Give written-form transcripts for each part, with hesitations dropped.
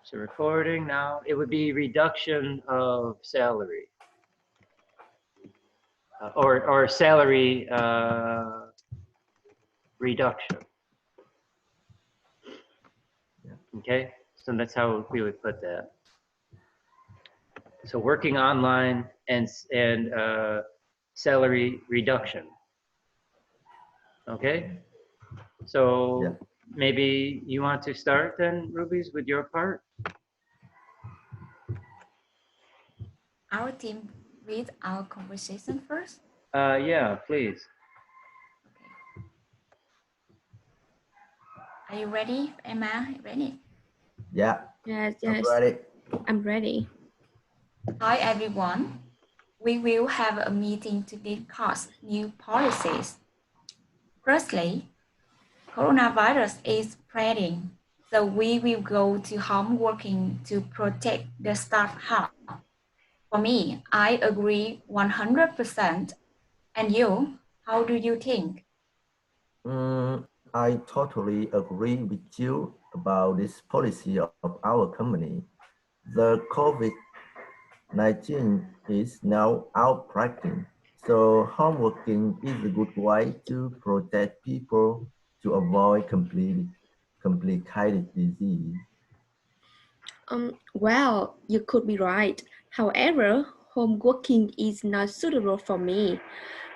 So recording now, it would be reduction of salary or salary reduction. Okay, so that's how we would put that. So working online and salary reduction. Okay, so Yeah. maybe you want to start then, Rubies, with your part? Our team read our conversation first. Yeah, please. Okay. Are you ready, Emma? Ready? Yeah. Yes, I'm yes, ready. I'm ready. Hi, everyone. We will have a meeting to discuss new policies. Firstly, coronavirus is spreading, so we will go to home working to protect the staff health. For me, I agree 100%. And you, how do you think? I totally agree with you about this policy of our company. The COVID-19 is now outbreaking, so home working is a good way to protect people to avoid complicated disease. Well, you could be right. However, home working is not suitable for me.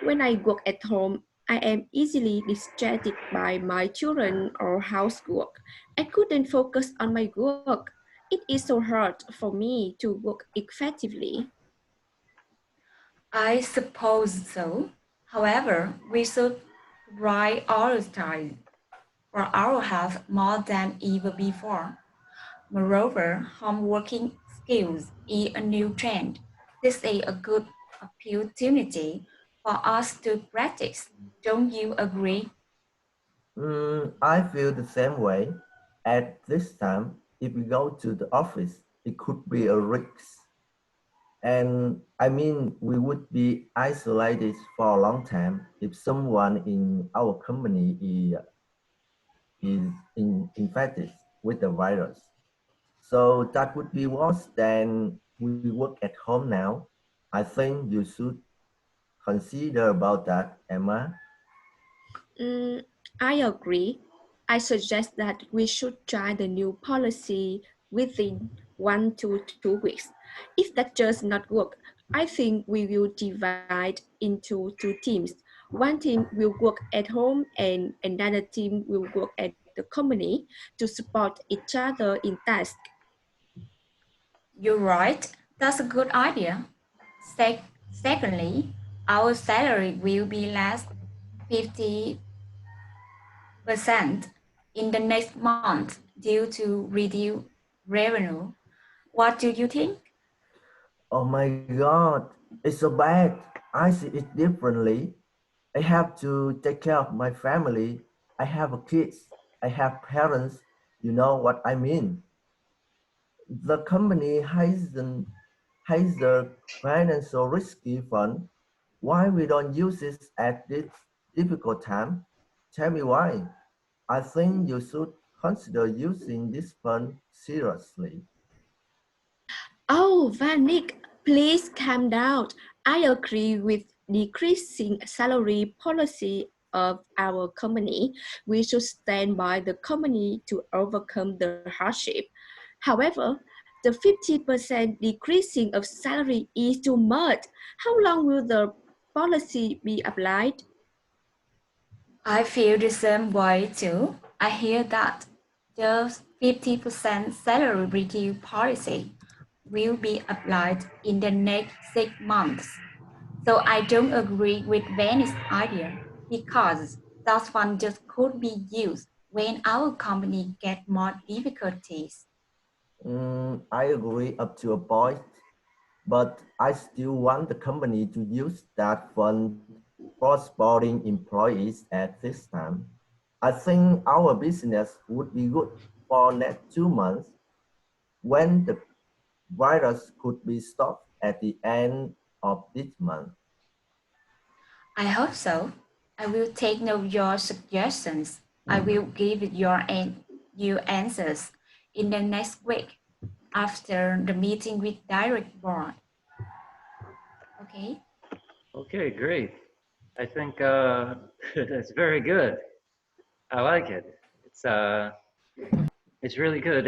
When I work at home, I am easily distracted by my children or housework. I couldn't focus on my work. It is so hard for me to work effectively. I suppose so. However, we should prioritize for our health more than ever before. Moreover, home working skills is a new trend. This is a good opportunity for us to practice. Don't you agree? I feel the same way. At this time, if we go to the office, it could be a risk. And I mean, we would be isolated for a long time if someone in our company is infected with the virus. So that would be worse than we work at home now. I think you should consider about that, Emma. Mm, I agree. I suggest that we should try the new policy within 1 to 2 weeks. If that does not work, I think we will divide into two teams. One team will work at home and another team will work at the company to support each other in tasks. You're right. That's a good idea. Secondly, our salary will be less 50% in the next month due to reduced revenue. What do you think? Oh my God, it's so bad. I see it differently. I have to take care of my family. I have kids. I have parents. You know what I mean. The company has the financial risky fund. Why we don't use it at this difficult time? Tell me why. I think you should consider using this fund seriously. Oh, Vanik, please calm down. I agree with decreasing salary policy of our company. We should stand by the company to overcome the hardship. However, the 50% decreasing of salary is too much. How long will the policy be applied? I feel the same way too. I hear that the 50% salary review policy will be applied in the next 6 months. So I don't agree with Benny's idea because that fund just could be used when our company get more difficulties. I agree up to a point, but I still want the company to use that fund for supporting employees at this time. I think our business would be good for next 2 months when the virus could be stopped at the end of this month. I hope so. I will take note of your suggestions. I will give you answers in the next week. after the meeting with direct board. Okay. Okay, great. I think that's very good. I like it. It's really good.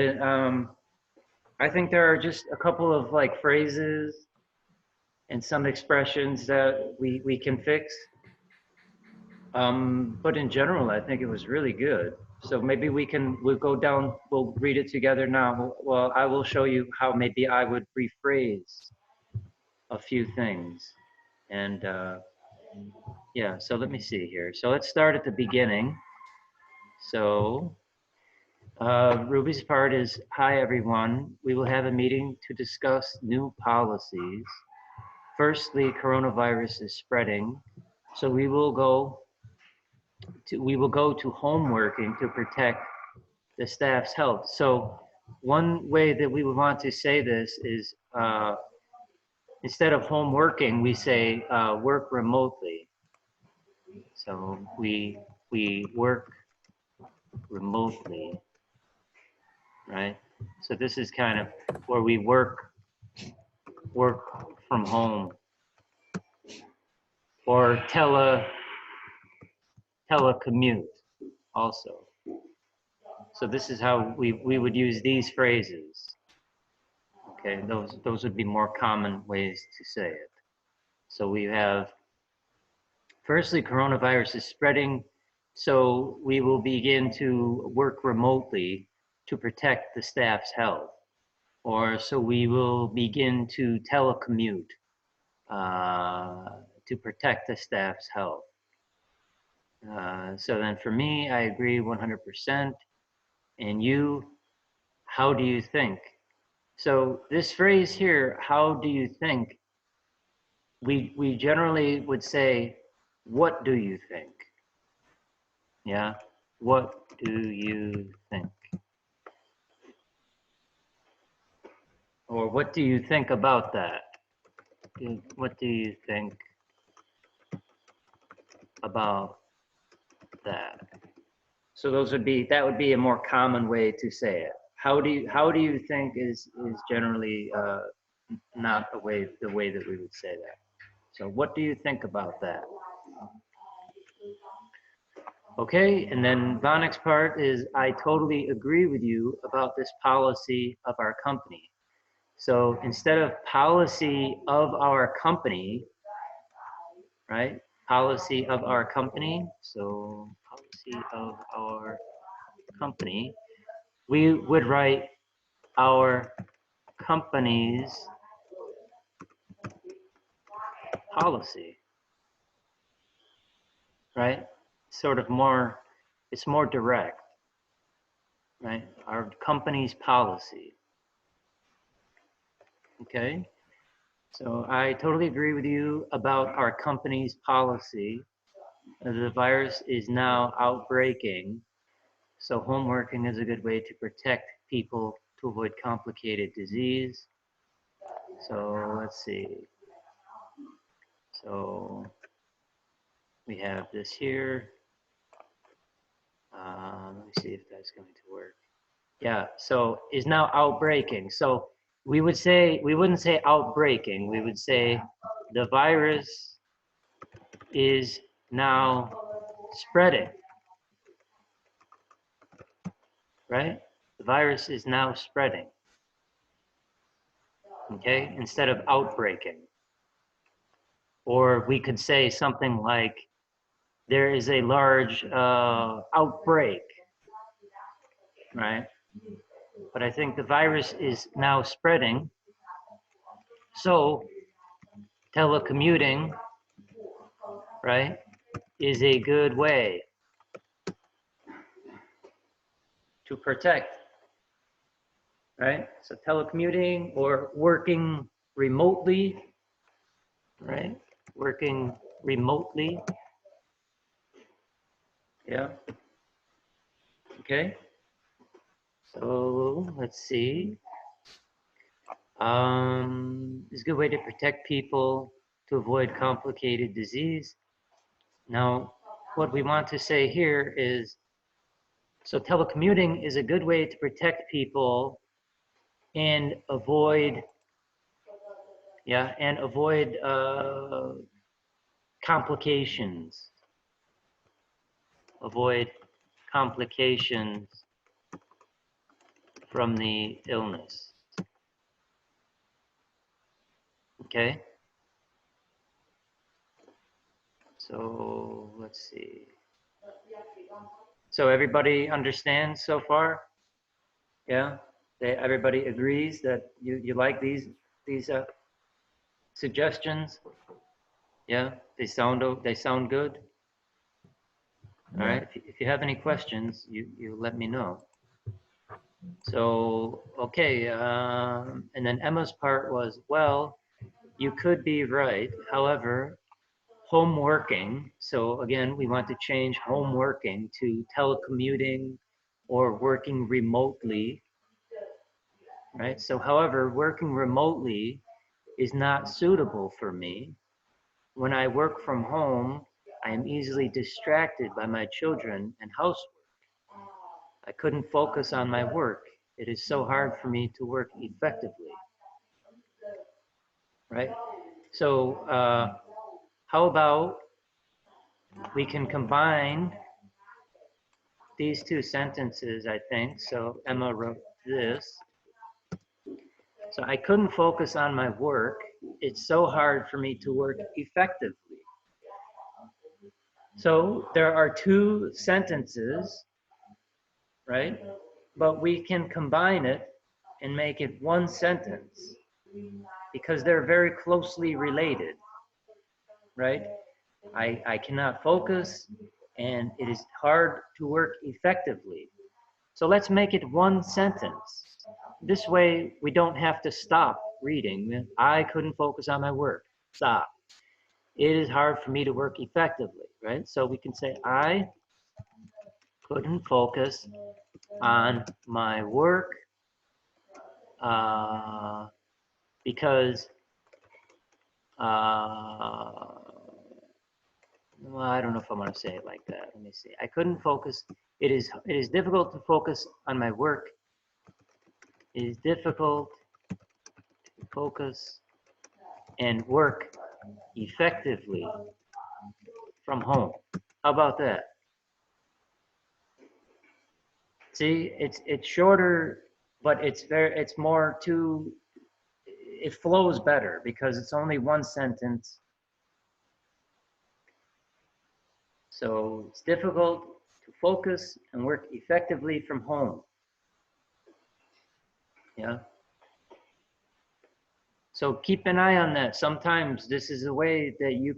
I think there are just a couple of like phrases and some expressions that we can fix. But in general, I think it was really good. So maybe we'll go down, we'll read it together now. Well, I will show you how maybe I would rephrase a few things. And yeah, so let me see here. So let's start at the beginning. So Ruby's part is, hi everyone. We will have a meeting to discuss new policies. Firstly, coronavirus is spreading. So we will go to home working to protect the staff's health. So one way that we would want to say this is instead of home working, we say work remotely. So we work remotely, right? So this is kind of where we work from home, or telecommute also. So this is how we would use these phrases. Okay, those would be more common ways to say it. So we have, firstly, coronavirus is spreading, so we will begin to work remotely to protect the staff's health. Or so we will begin to telecommute to protect the staff's health. So then for me, I agree 100%. And you, how do you think? So this phrase here, how do you think? We generally would say, what do you think? Yeah, what do you think? Or what do you think about that? What do you think about that? So that would be a more common way to say it. How do you think is generally not the way that we would say that. So what do you think about that? Okay, and then Vanik's part is, I totally agree with you about this policy of our company. So instead of policy of our company, right? Policy of our company. So policy of our company, we would write our company's policy, right? Sort of more, it's more direct, right? Our company's policy. Okay, so I totally agree with you about our company's policy. The virus is now outbreaking, so home working is a good way to protect people to avoid complicated disease. So let's see. So we have this here. Let me see if that's going to work. Yeah, so is now outbreaking. So we wouldn't say outbreaking. We would say the virus is now spreading, right? The virus is now spreading, okay? Instead of outbreaking. Or we could say something like, there is a large outbreak, right? But I think the virus is now spreading, so telecommuting, right, is a good way to protect, right? So telecommuting or working remotely, right? Working remotely. Yeah. Okay. So let's see. It's a good way to protect people to avoid complicated disease. Now, what we want to say here is, so telecommuting is a good way to protect people and avoid, complications. Avoid complications from the illness. Okay? So let's see. So everybody understands so far? Yeah? Everybody agrees that you like these suggestions? Yeah? They sound good? All right. If you have any questions, you let me know. So, okay. And then Emma's part was, well, you could be right. However, home working. So again, we want to change home working to telecommuting or working remotely, right? So, however, working remotely is not suitable for me. When I work from home, I am easily distracted by my children and housework. I couldn't focus on my work. It is so hard for me to work effectively, right? So how about we can combine these two sentences, I think. So Emma wrote this. So I couldn't focus on my work. It's so hard for me to work effectively. So there are two sentences, right? But we can combine it and make it one sentence because they're very closely related, right? I cannot focus and it is hard to work effectively. So let's make it one sentence. This way we don't have to stop reading. I couldn't focus on my work. Stop. It is hard for me to work effectively, right? So we can say I couldn't focus on my work because well, I don't know if I want to say it like that. Let me see. I couldn't focus. It is difficult to focus on my work. It is difficult to focus and work effectively from home. How about that? See, it's shorter, but it's more it flows better because it's only one sentence. So it's difficult to focus and work effectively from home. Yeah. So keep an eye on that. Sometimes this is a way that you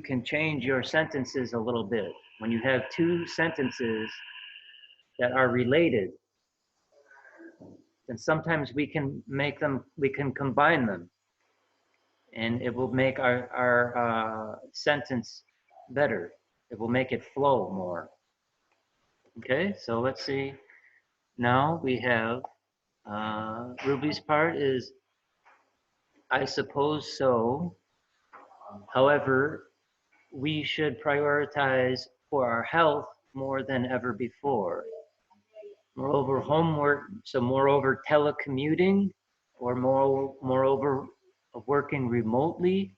can change your sentences a little bit. When you have two sentences that are related, then sometimes we can combine them, and it will make our sentence better. It will make it flow more. Okay, so let's see. Now we have Ruby's part is, I suppose so. However, we should prioritize for our health more than ever before. Moreover, moreover, telecommuting, or moreover, working remotely,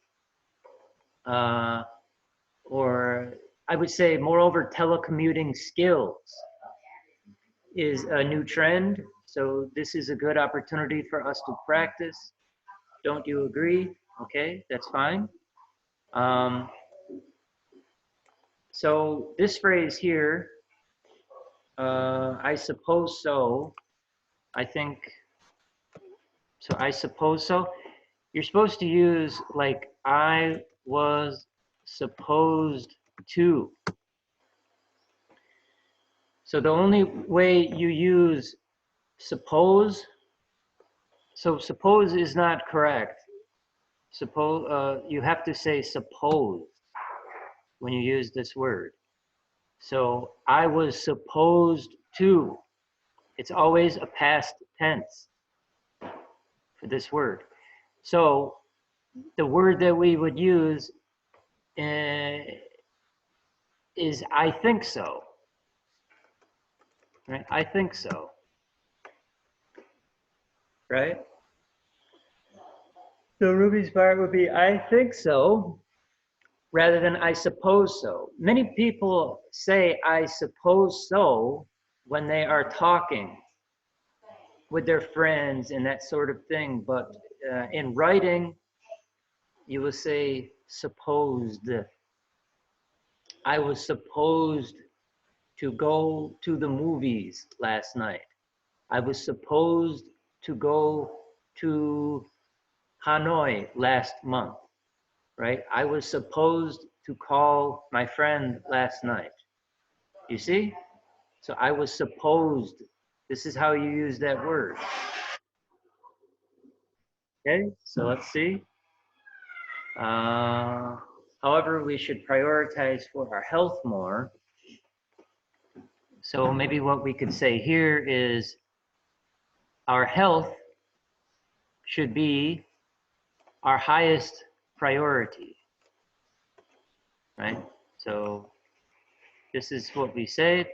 or I would say, moreover, telecommuting skills is a new trend. So this is a good opportunity for us to practice. Don't you agree? Okay, that's fine. So this phrase here, I suppose so, I think, so I suppose so. You're supposed to use like, I was supposed to. So the only way you use suppose, so suppose is not correct. Suppose, you have to say suppose when you use this word. So I was supposed to. It's always a past tense for this word. So the word that we would use is I think so. Right? I think so. right? So Ruby's part would be, I think so, rather than I suppose so. Many people say I suppose so when they are talking with their friends and that sort of thing, but in writing, you will say supposed. I was supposed to go to the movies last night. I was supposed to go to Hanoi last month, right? I was supposed to call my friend last night. You see? So I was supposed. This is how you use that word. Okay, so let's see. However, we should prioritize for our health more. So maybe what we could say here is our health should be our highest priority, right? So this is what we say.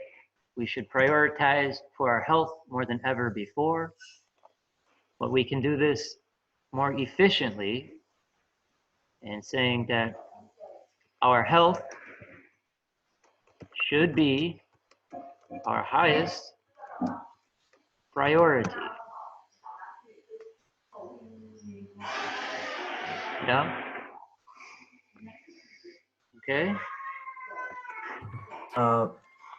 We should prioritize for our health more than ever before. But we can do this more efficiently and saying that our health should be our highest priority. Yeah? Okay?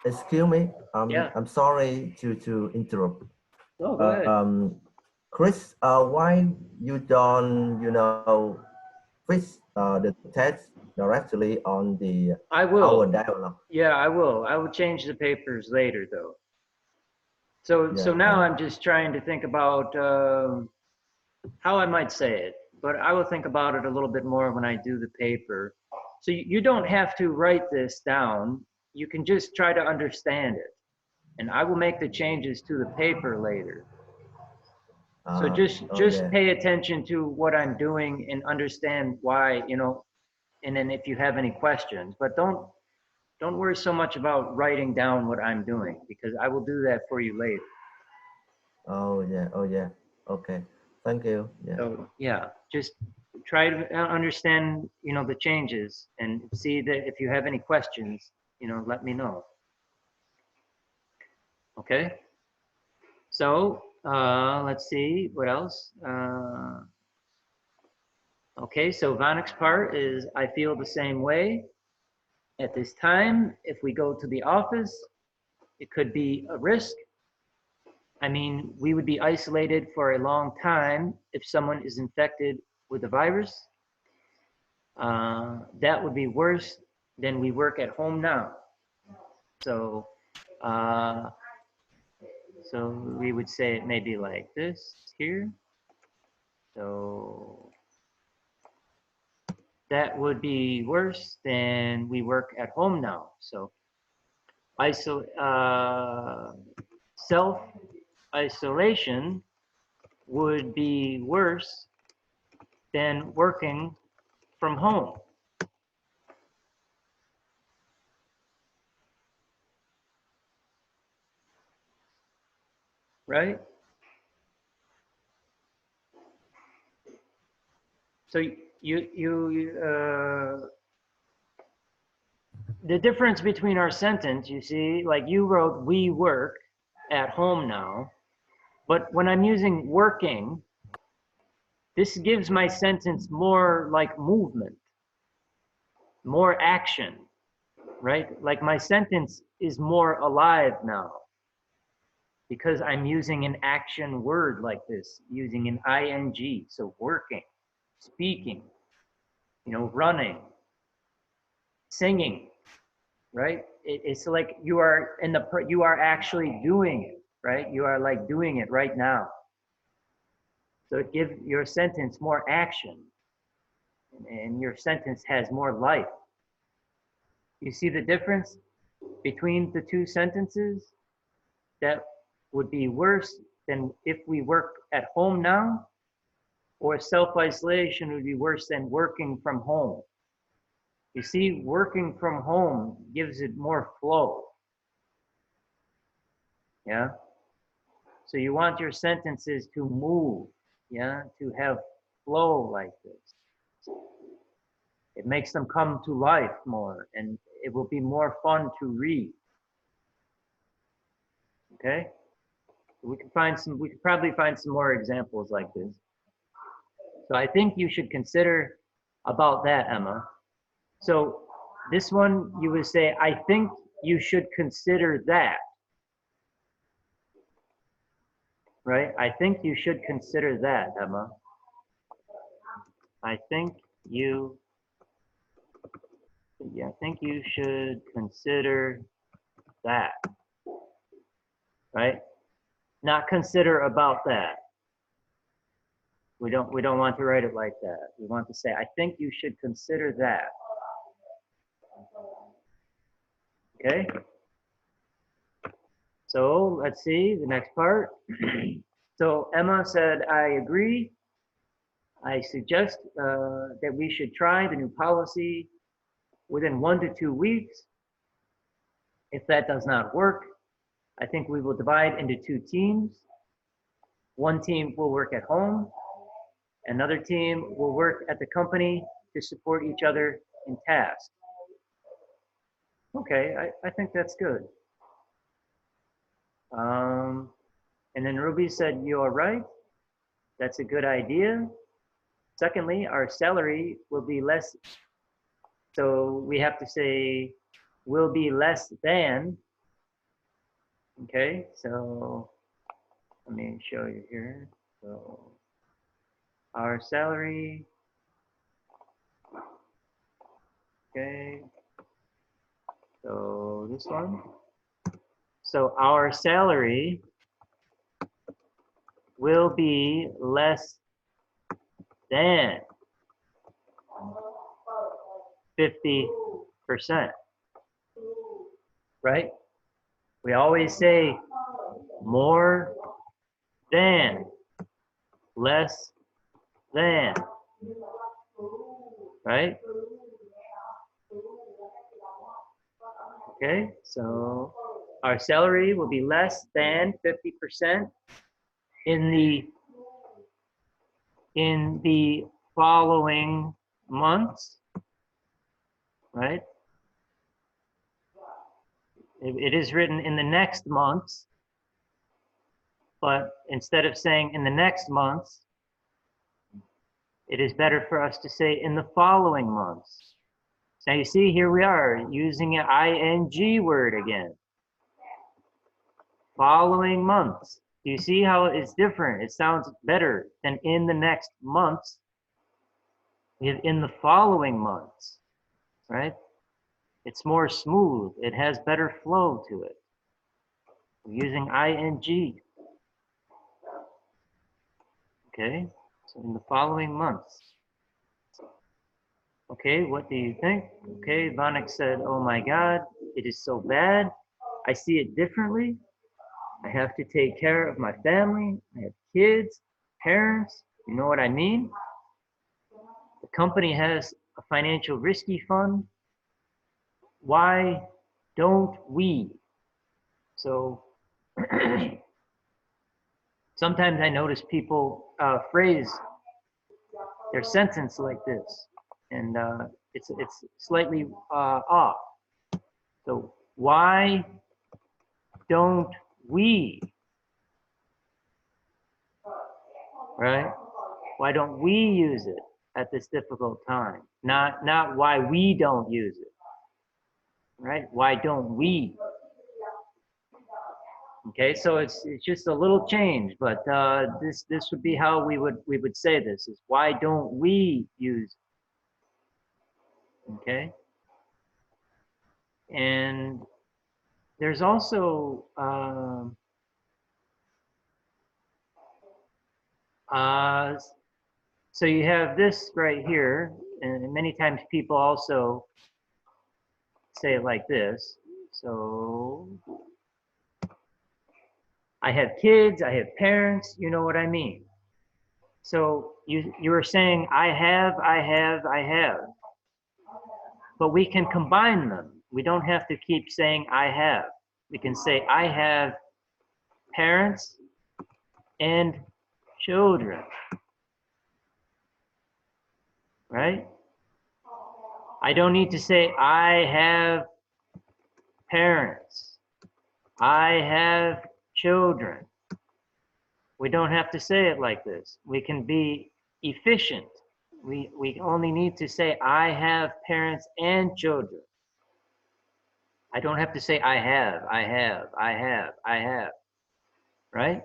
Excuse me. Yeah. I'm sorry to interrupt. Oh, go ahead. Chris, why you don't, fix the text directly on the I our will. dialogue? Yeah, I will. I will change the papers later, though. So Yeah. now I'm just trying to think about how I might say it, but I will think about it a little bit more when I do the paper. So you don't have to write this down. You can just try to understand it, and I will make the changes to the paper later. So just Okay. pay attention to what I'm doing and understand why, and then if you have any questions, but don't worry so much about writing down what I'm doing, because I will do that for you later. Oh yeah. Oh yeah. Okay. Thank you. Yeah. So yeah, just try to understand, the changes and see that if you have any questions, let me know. Okay. So let's see what else. Okay, so Vanik's part is I feel the same way. At this time, if we go to the office, it could be a risk. I mean, we would be isolated for a long time if someone is infected with the virus. That would be worse than we work at home now. So, so we would say it maybe like this here. So that would be worse than we work at home now. So self-isolation would be worse than working from home. Right? So the difference between our sentence, you see, like you wrote, we work at home now, but when I'm using working, this gives my sentence more like movement, more action, right? Like my sentence is more alive now because I'm using an action word like this, using an ing, so working, speaking, running, singing, right? It's like you are you are actually doing it, right? You are like doing it right now. So it gives your sentence more action, and your sentence has more life. You see the difference between the two sentences? That would be worse than if we work at home now, or self-isolation would be worse than working from home. You see, working from home gives it more flow. Yeah. So you want your sentences to move, yeah, to have flow like this. It makes them come to life more, and it will be more fun to read. Okay? We could probably find some more examples like this. So I think you should consider about that, Emma. So this one, you would say, I think you should consider that. Right? I think you should consider that, Emma. I think you should consider that. Right? Not consider about that. We don't want to write it like that. We want to say, I think you should consider that. Okay? So let's see the next part. So Emma said, I agree. I suggest that we should try the new policy within 1 to 2 weeks. If that does not work, I think we will divide into 2 teams. One team will work at home. Another team will work at the company to support each other in tasks. Okay, I think that's good. And then Ruby said, you are right. That's a good idea. Secondly, our salary will be less. So we have to say will be less than. Okay, so let me show you here. So our salary. Okay. So this one. So our salary will be less than 50%, right? We always say more than, less than, right? Okay, so our salary will be less than 50% in the following months, right? It is written in the next months, but instead of saying in the next months, it is better for us to say in the following months. Now you see, here we are using an ing word again. Following months. Do you see how it's different? It sounds better than in the next months. We have in the following months, right? It's more smooth. It has better flow to it. We're using ing. Okay, so in the following months. Okay, what do you think? Okay, Vanek said, oh my God, it is so bad. I see it differently. I have to take care of my family. I have kids, parents, you know what I mean? The company has a financial risky fund. Why don't we? So sometimes I notice people phrase their sentence like this, and it's slightly off. So why don't we? Right? Why don't we use it at this difficult time? Not why we don't use it. Right? Why don't we? Okay, so it's just a little change, but this would be how we would say this: is why don't we use it? Okay, and there's also so you have this right here, and many times people also say it like this. So I have kids, I have parents, you know what I mean. So you were saying I have, but we can combine them. We don't have to keep saying I have. We can say I have parents and children. Right? I don't need to say I have parents. I have children. We don't have to say it like this. We can be efficient. We only need to say I have parents and children. I don't have to say I have, right?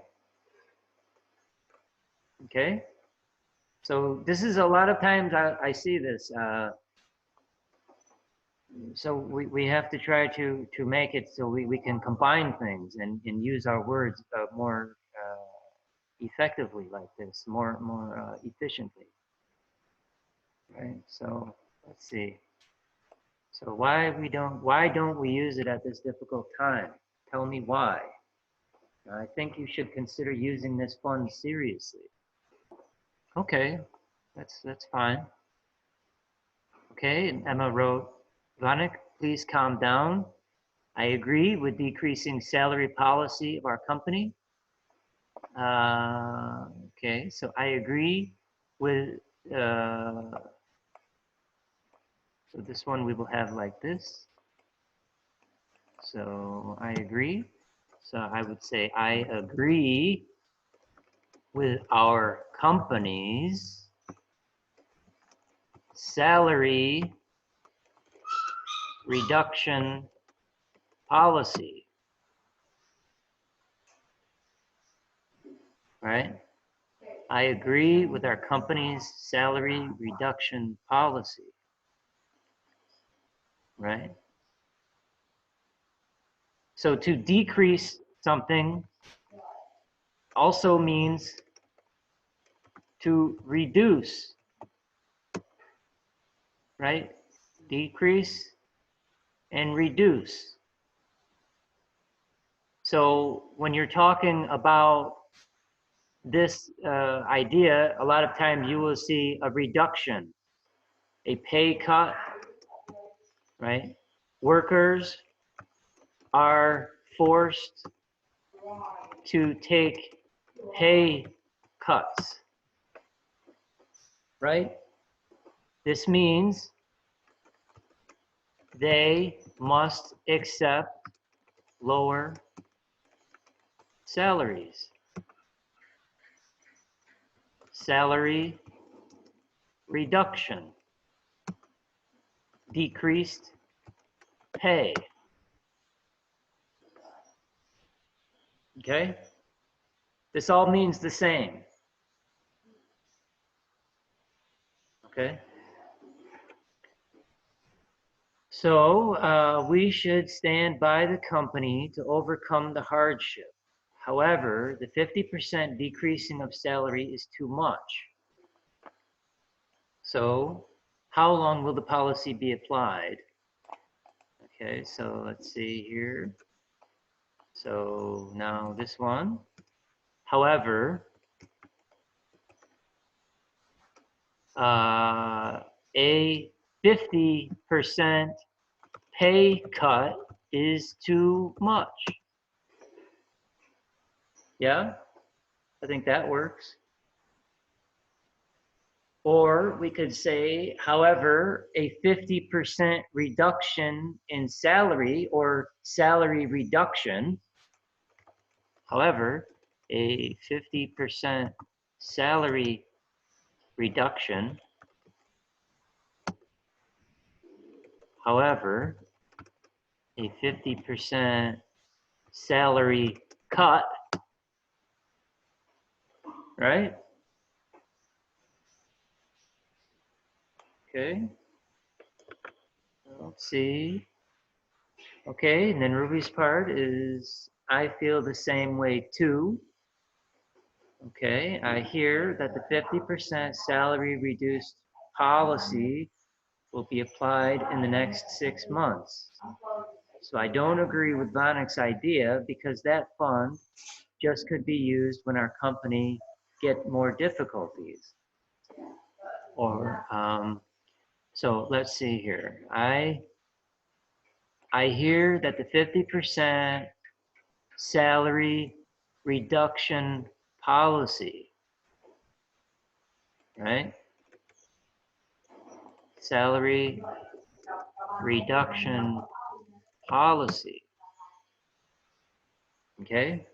Okay? So this is a lot of times I see this. So we have to try to make it so we can combine things and use our words more effectively like this, more efficiently. Right? So let's see. So why don't we use it at this difficult time? Tell me why. I think you should consider using this fund seriously. Okay, that's fine. Okay, and Emma wrote, Vanik, please calm down. I agree with decreasing salary policy of our company. Okay, so I agree with, so this one we will have like this. So I agree. So I would say I agree with our company's salary reduction policy. Right? I agree with our company's salary reduction policy. Right? So to decrease something also means to reduce, right? Decrease and reduce. So when you're talking about this idea, a lot of times you will see a reduction, a pay cut, right? Workers are forced to take pay cuts, right? This means they must accept lower salaries. Salary reduction, decreased pay. Okay? This all means the same. Okay? So we should stand by the company to overcome the hardship. However, the 50% decreasing of salary is too much. So how long will the policy be applied? Okay, so let's see here. So now this one. However, a 50% pay cut is too much. Yeah, I think that works. Or we could say, however, a 50% reduction in salary or salary reduction. However, a 50% salary reduction. However, a 50% salary cut, right? Okay. Let's see. Okay, and then Ruby's part is, I feel the same way too. Okay, I hear that the 50% salary reduced policy will be applied in the next 6 months. So I don't agree with Vanik's idea because that fund just could be used when our company get more difficulties. Or, so let's see here. I hear that the 50% salary reduction policy, right? Salary reduction policy. Okay?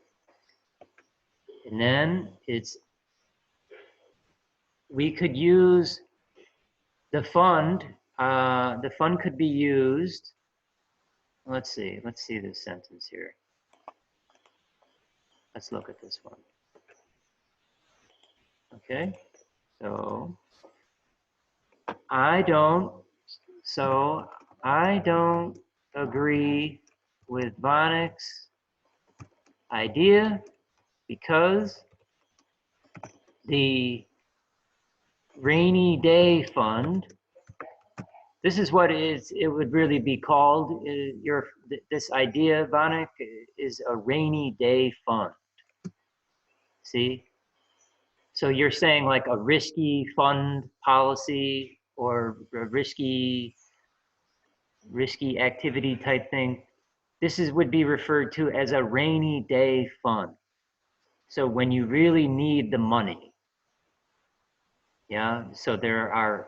And then we could use the fund could be used. Let's see this sentence here. Let's look at this one. Okay, so I don't agree with Vanik's idea because the rainy day fund, this is what it would really be called. This idea, Vanik, is a rainy day fund. See? So you're saying like a risky fund policy or a risky activity type thing. This would be referred to as a rainy day fund. So when you really need the money, yeah, so there are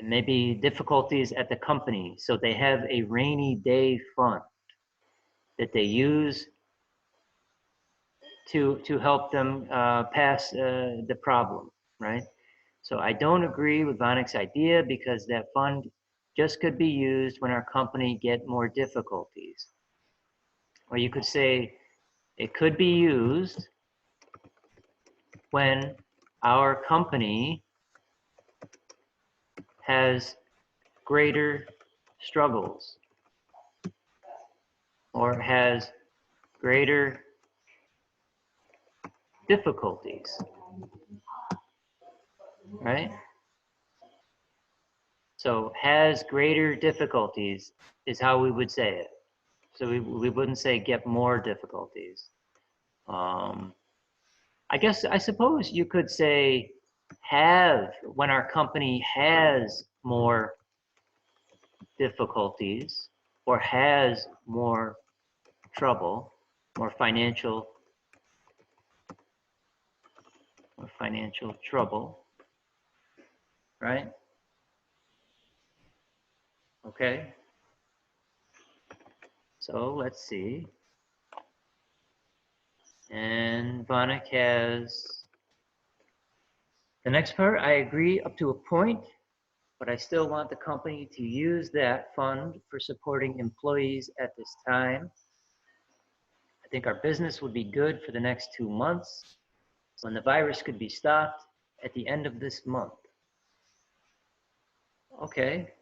maybe difficulties at the company, so they have a rainy day fund that they use to help them pass the problem, right? So I don't agree with Vanik's idea because that fund just could be used when our company get more difficulties. Or you could say it could be used when our company has greater struggles or has greater difficulties, right? So has greater difficulties is how we would say it. So we wouldn't say get more difficulties. I suppose you could say have, when our company has more difficulties or has more trouble, more financial trouble, right? Okay. So let's see. And Vanik has the next part. I agree up to a point, but I still want the company to use that fund for supporting employees at this time. I think our business would be good for the next 2 months when the virus could be stopped at the end of this month. Okay.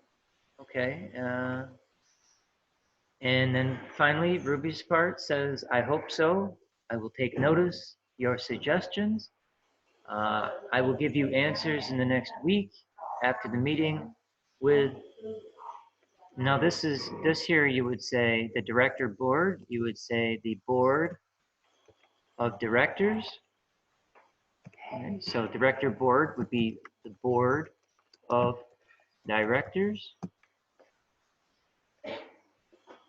And then finally, Ruby's part says, I hope so. I will take notice your suggestions. I will give you answers in the next week after the meeting with, now this here you would say the director board, you would say the board of directors. Okay, so director board would be the board of directors.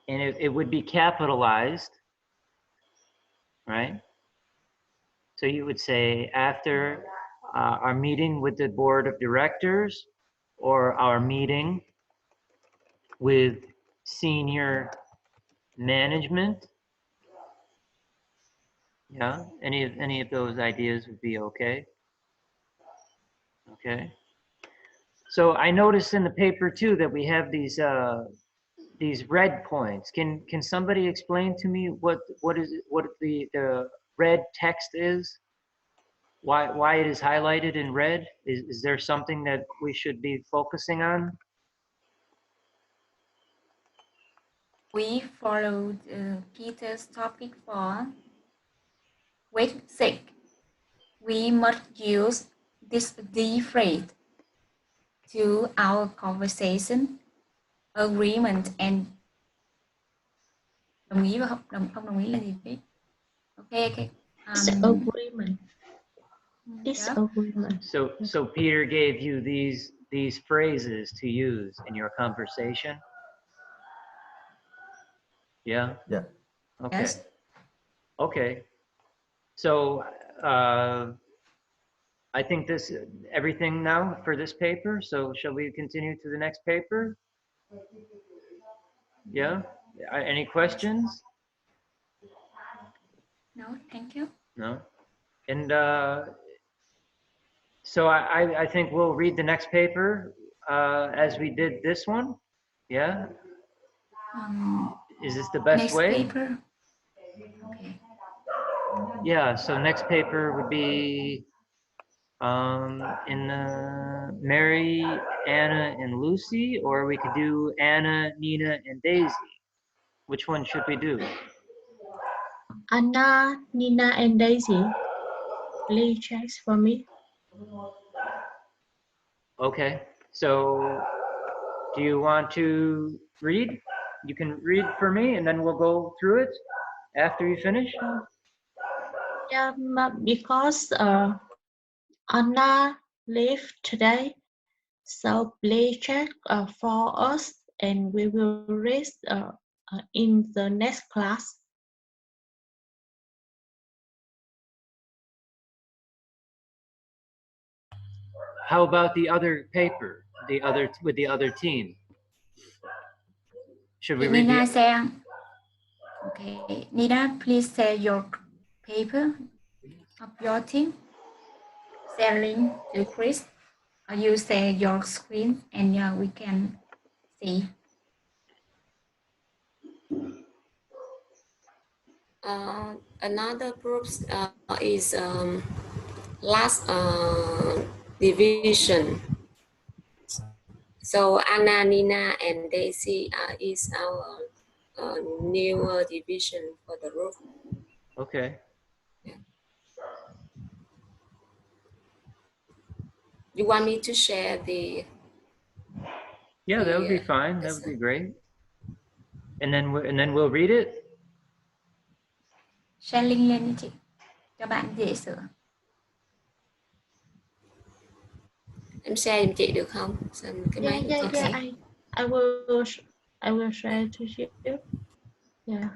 And it would be capitalized, right? So you would say after our meeting with the board of directors or our meeting with senior management. Yeah, any of those ideas would be okay. Okay. So I noticed in the paper too that we have these red points. Can somebody explain to me what the red text is? Why it is highlighted in red? Is there something that we should be focusing on? We followed Peter's topic for week 6. We must use this D phrase to our conversation, agreement and đồng ý và không đồng ý là gì biết? Okay. Disagreement. Yeah. So Peter gave you these phrases to use in your conversation. Yeah. Yeah. Okay. Yes. Okay. So I think everything now for this paper. So shall we continue to the next paper? Yeah? Any questions? No, thank you. No? And so I think we'll read the next paper as we did this one. Yeah? Is this the best Next way? paper. Okay. Yeah, so next paper would be in Mary, Anna, and Lucy, or we could do Anna, Nina, and Daisy. Which one should we do? Anna, Nina, and Daisy. Please check for me. Okay, so do you want to read? You can read for me and then we'll go through it after you finish. Yeah, because Anna left today, so please check for us, and we will read in the next class. How about the other paper, with the other team? Should we read Nina the? say, okay, Nina, please share your paper of your team. Sharing to Chris. You share your screen and we can see. Another group is last division. So Anna, Nina, and Daisy is our new division for the group. Okay. You want me to share the? Yeah, that would be fine. That would be great. And then we'll read it. Share link lên chị, cho bạn dễ sửa. Em share giùm chị được không? Cái máy của con. Yeah. I will share to you. Yeah.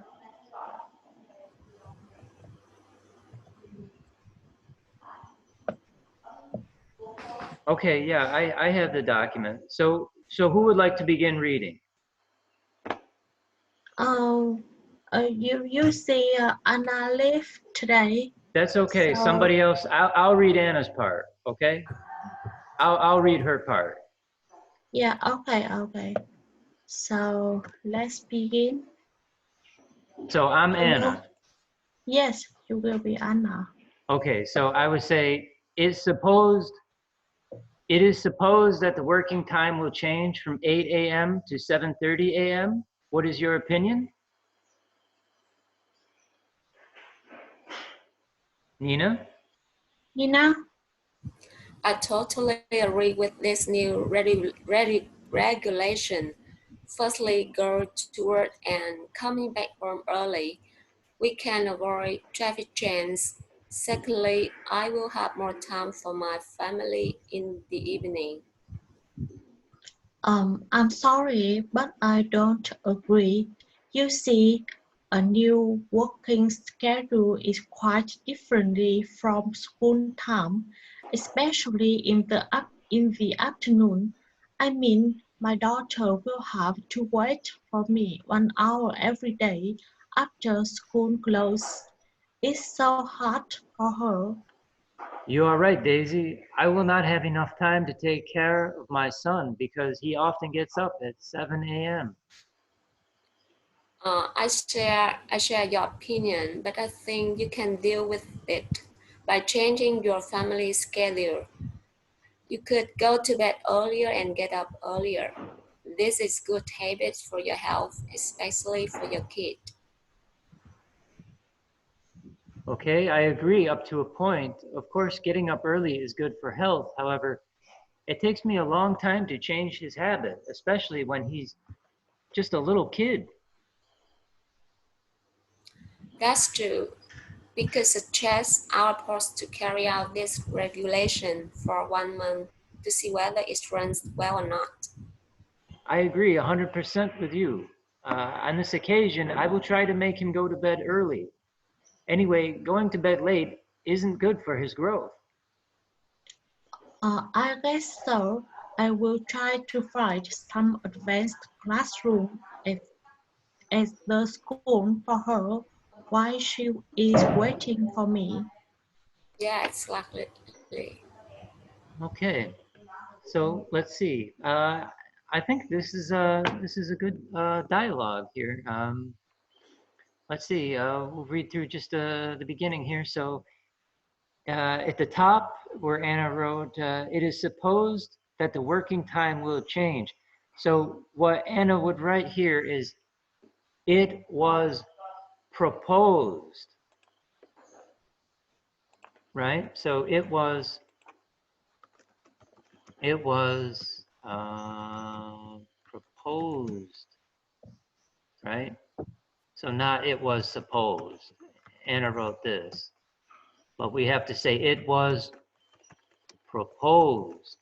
Okay, yeah, I have the document. So who would like to begin reading? You see Anna left today. That's okay. So- Somebody else. I'll read Anna's part. Okay. I'll read her part. Yeah. Okay. So let's begin. So I'm Anna. Yes, you will be Anna. Okay. So I would say it is supposed that the working time will change from 8 a.m. to 7:30 a.m. What is your opinion? Nina? Nina? I totally agree with this new regulation. Firstly, go to work and coming back home early. We can avoid traffic jams. Secondly, I will have more time for my family in the evening. I'm sorry, but I don't agree. You see, a new working schedule is quite differently from school time, especially in the afternoon. I mean, my daughter will have to wait for me 1 hour every day after school closes. It's so hard for her. You are right, Daisy. I will not have enough time to take care of my son because he often gets up at 7 a.m. I share your opinion, but I think you can deal with it by changing your family schedule. You could go to bed earlier and get up earlier. This is good habits for your health, especially for your kid. Okay, I agree up to a point. Of course, getting up early is good for health. However, it takes me a long time to change his habit, especially when he's just a little kid. That's true, because it takes our post to carry out this regulation for 1 month to see whether it runs well or not. I agree 100% with you. On this occasion, I will try to make him go to bed early. Anyway, going to bed late isn't good for his growth. I guess so. I will try to find some advanced classroom at the school for her while she is waiting for me. Yeah, exactly. Okay, so let's see. I think this is a good dialogue here. Let's see. We'll read through just the beginning here. So at the top, where Anna wrote, "It is supposed that the working time will change." So what Anna would write here is, "It was proposed." Right? So it was proposed, right? So not it was supposed. Anna wrote this, but we have to say it was proposed.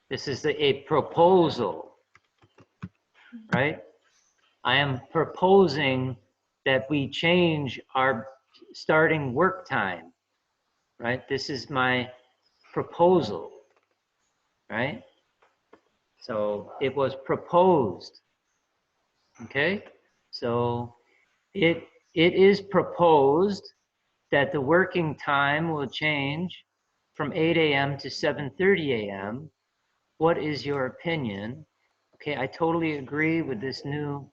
This is a proposal, right? I am proposing that we change our starting work time, right? This is my proposal, right? So it was proposed. Okay, so it is proposed that the working time will change from 8 a.m. to 7:30 a.m. What is your opinion? Okay, I totally agree with this new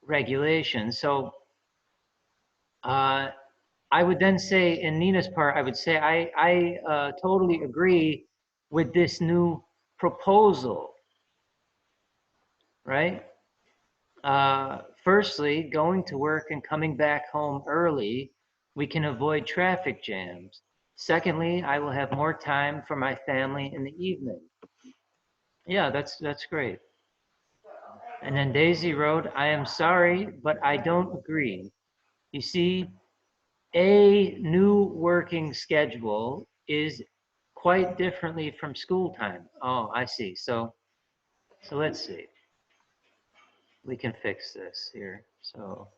regulation. So I would then say, in Nina's part, I would say I totally agree with this new proposal, right? Firstly, going to work and coming back home early, we can avoid traffic jams. Secondly, I will have more time for my family in the evening. Yeah, that's great. And then Daisy wrote, "I am sorry, but I don't agree. You see, a new working schedule is quite differently from school time." Oh, I see. So let's see. We can fix this here. So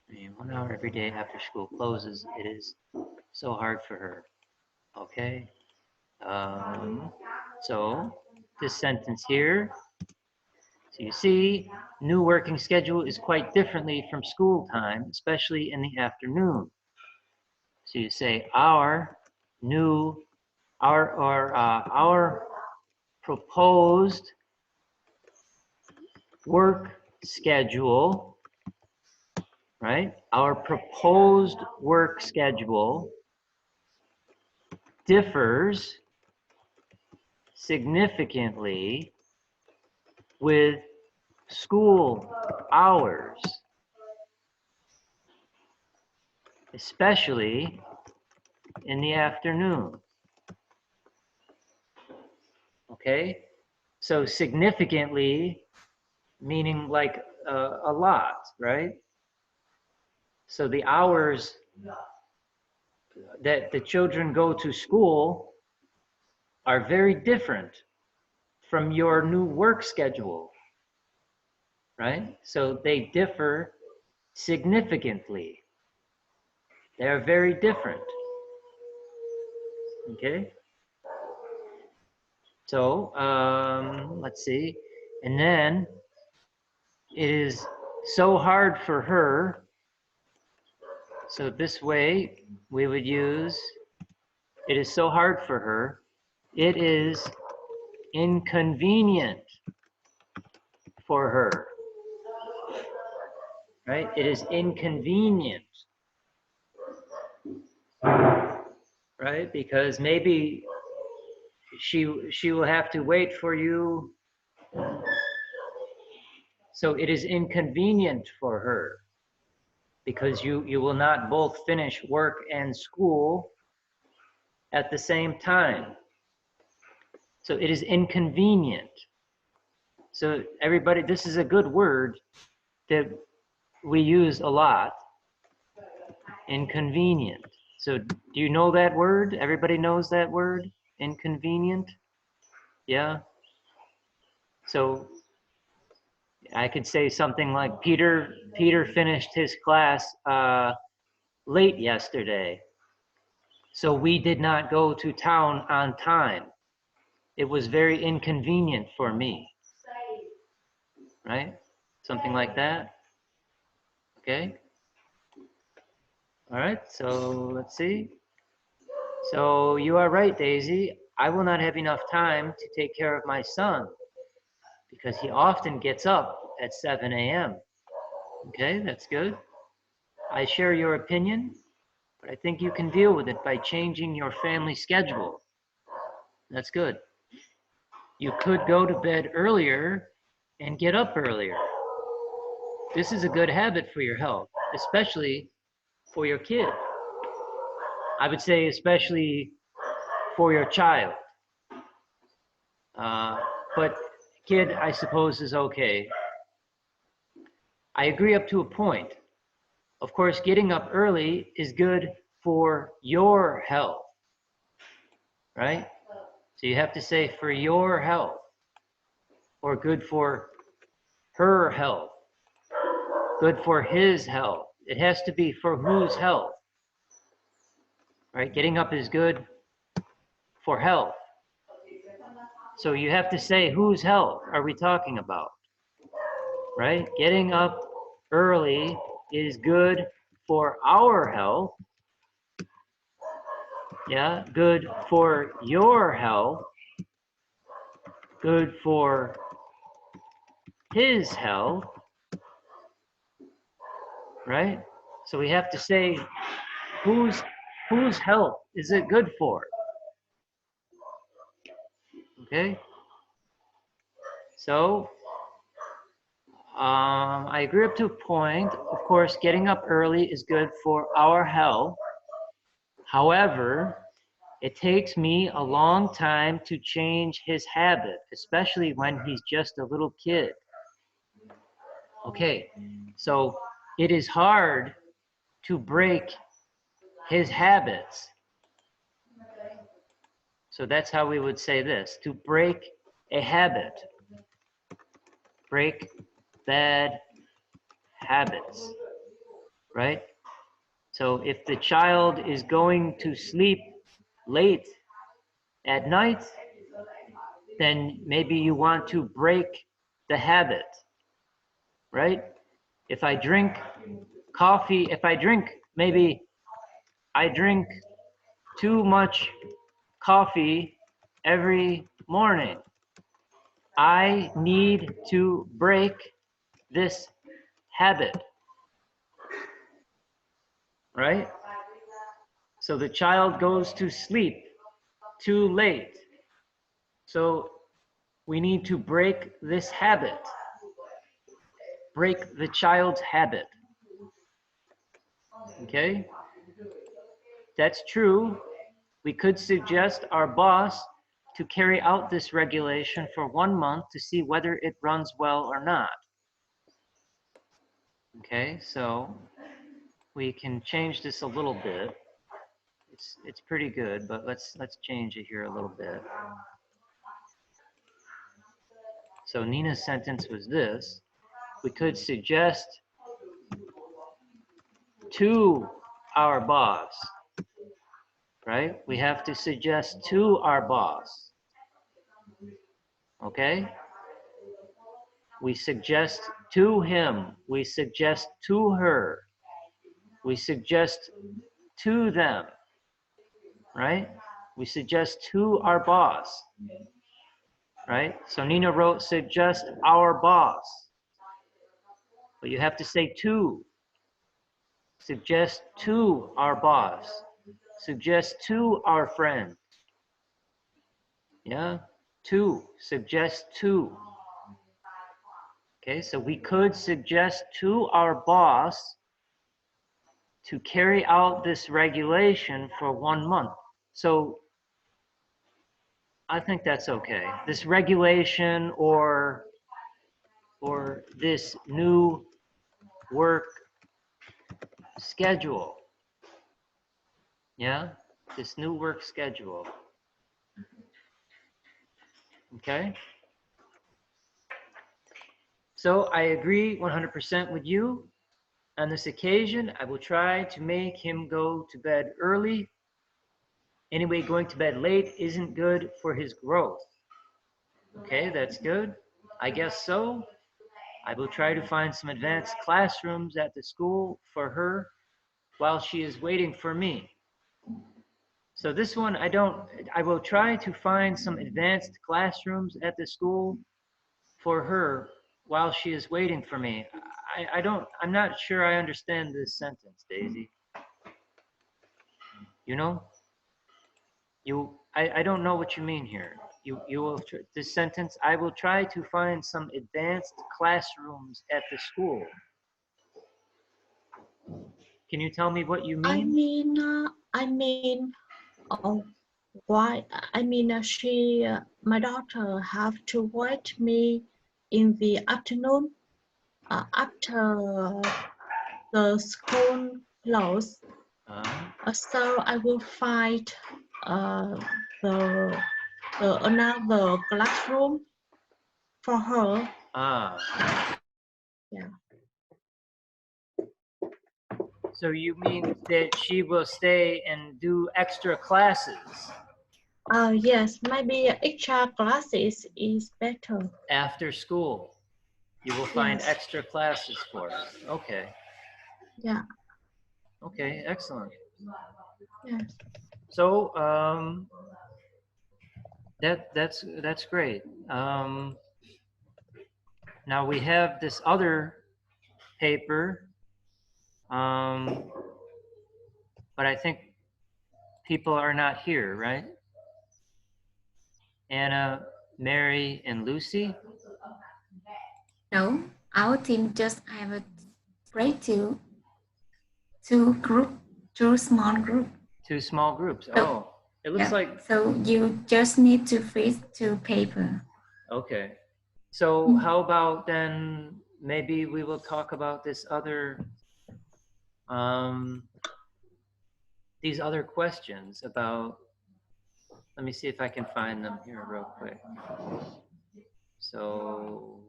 1 hour every day after school closes, it is so hard for her. Okay. So this sentence here. So you see, new working schedule is quite differently from school time, especially in the afternoon. So you say our proposed work schedule, right? Our proposed work schedule differs significantly with school hours, especially in the afternoon. Okay, so significantly meaning like a lot, right? So the hours that the children go to school are very different from your new work schedule, right? So they differ significantly. They're very different. Okay. So let's see. And then it is so hard for her. So this way we would use, it is so hard for her. It is inconvenient for her. Right? It is inconvenient. Right? Because maybe she will have to wait for you. So it is inconvenient for her because you will not both finish work and school at the same time. So it is inconvenient. So everybody, this is a good word that we use a lot. Inconvenient. So do you know that word? Everybody knows that word? Inconvenient? Yeah? So I could say something like Peter finished his class late yesterday, so we did not go to town on time. It was very inconvenient for me. Right? Something like that. Okay. All right, so let's see. So you are right, Daisy. I will not have enough time to take care of my son because he often gets up at 7 a.m. Okay, that's good. I share your opinion, but I think you can deal with it by changing your family schedule. That's good. You could go to bed earlier and get up earlier. This is a good habit for your health, especially for your kid. I would say especially for your child. But kid, I suppose, is okay. I agree up to a point. Of course, getting up early is good for your health, right? So you have to say for your health, or good for her health, good for his health. It has to be for whose health, right? Getting up is good for health. So you have to say whose health are we talking about, right? Getting up early is good for our health. Yeah, good for your health, good for his health, right? So we have to say whose health is it good for? Okay? So I agree up to a point. Of course, getting up early is good for our health. However, it takes me a long time to change his habit, especially when he's just a little kid. Okay, so it is hard to break his habits. So that's how we would say this, to break a habit. Break bad habits, right? So if the child is going to sleep late at night, then maybe you want to break the habit, right? If I drink coffee, maybe I drink too much coffee every morning. I need to break this habit, right? So the child goes to sleep too late. So we need to break this habit. Break the child's habit. Okay? That's true. We could suggest our boss to carry out this regulation for 1 month to see whether it runs well or not. Okay, so we can change this a little bit. It's pretty good, but let's change it here a little bit. So Nina's sentence was this. We could suggest to our boss, right? We have to suggest to our boss. Okay? We suggest to him. We suggest to her. We suggest to them, right? We suggest to our boss, right? So Nina wrote, suggest our boss. But you have to say to. Suggest to our boss. Suggest to our friend. Yeah? To. Suggest to. Okay, so we could suggest to our boss to carry out this regulation for 1 month. So I think that's okay. This regulation or this new work schedule. Yeah? This new work schedule. Okay? So I agree 100% with you. On this occasion, I will try to make him go to bed early. Anyway, going to bed late isn't good for his growth. Okay, that's good. I guess so. I will try to find some advanced classrooms at the school for her while she is waiting for me. So this one, I will try to find some advanced classrooms at the school for her while she is waiting for me. I'm not sure I understand this sentence, Daisy. You know? I don't know what you mean here. You will, this sentence, I will try to find some advanced classrooms at the school. Can you tell me what you mean? Oh, why? My daughter have to wait me in the afternoon after the school close. So I will find the another classroom for her. Yeah. So you mean that she will stay and do extra classes? Yes, maybe extra classes is better. After school, you will find Yes. extra classes for her. Okay. Yeah. Okay, excellent. Yes. So that's great. Now we have this other paper, but I think people are not here, right? Anna, Mary, and Lucy? No, our team just have a break two small group. Two small groups. So, oh, it looks like. So you just need to freeze two paper. Okay. So how about then maybe we will talk about this other, these other questions about, let me see if I can find them here real quick. So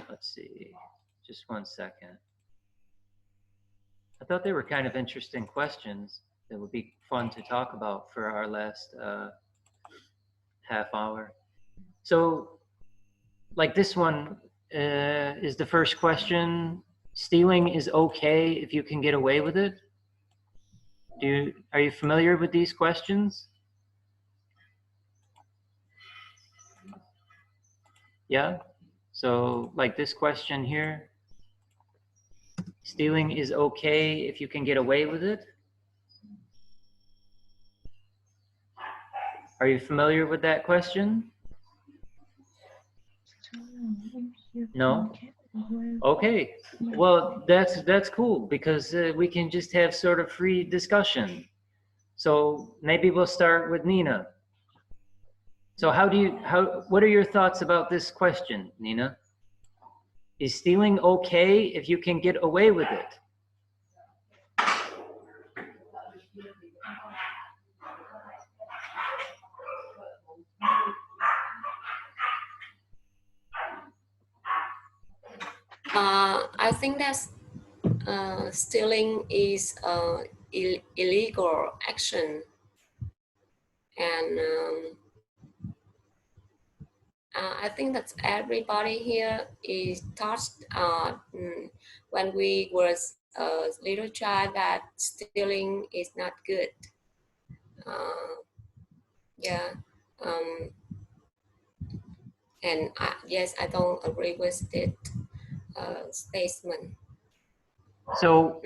let's see, just 1 second. I thought they were kind of interesting questions that would be fun to talk about for our last half hour. So like this one is the first question. Stealing is okay if you can get away with it. Are you familiar with these questions? Yeah. So like this question here, stealing is okay if you can get away with it. Are you familiar with that question? No? Okay. Well, that's cool because we can just have sort of free discussion. So maybe we'll start with Nina. So what are your thoughts about this question, Nina? Is stealing okay if you can get away with it? I think that stealing is illegal action, and I think that everybody here is taught when we was a little child that stealing is not good. Yeah. And yes, I don't agree with that statement. So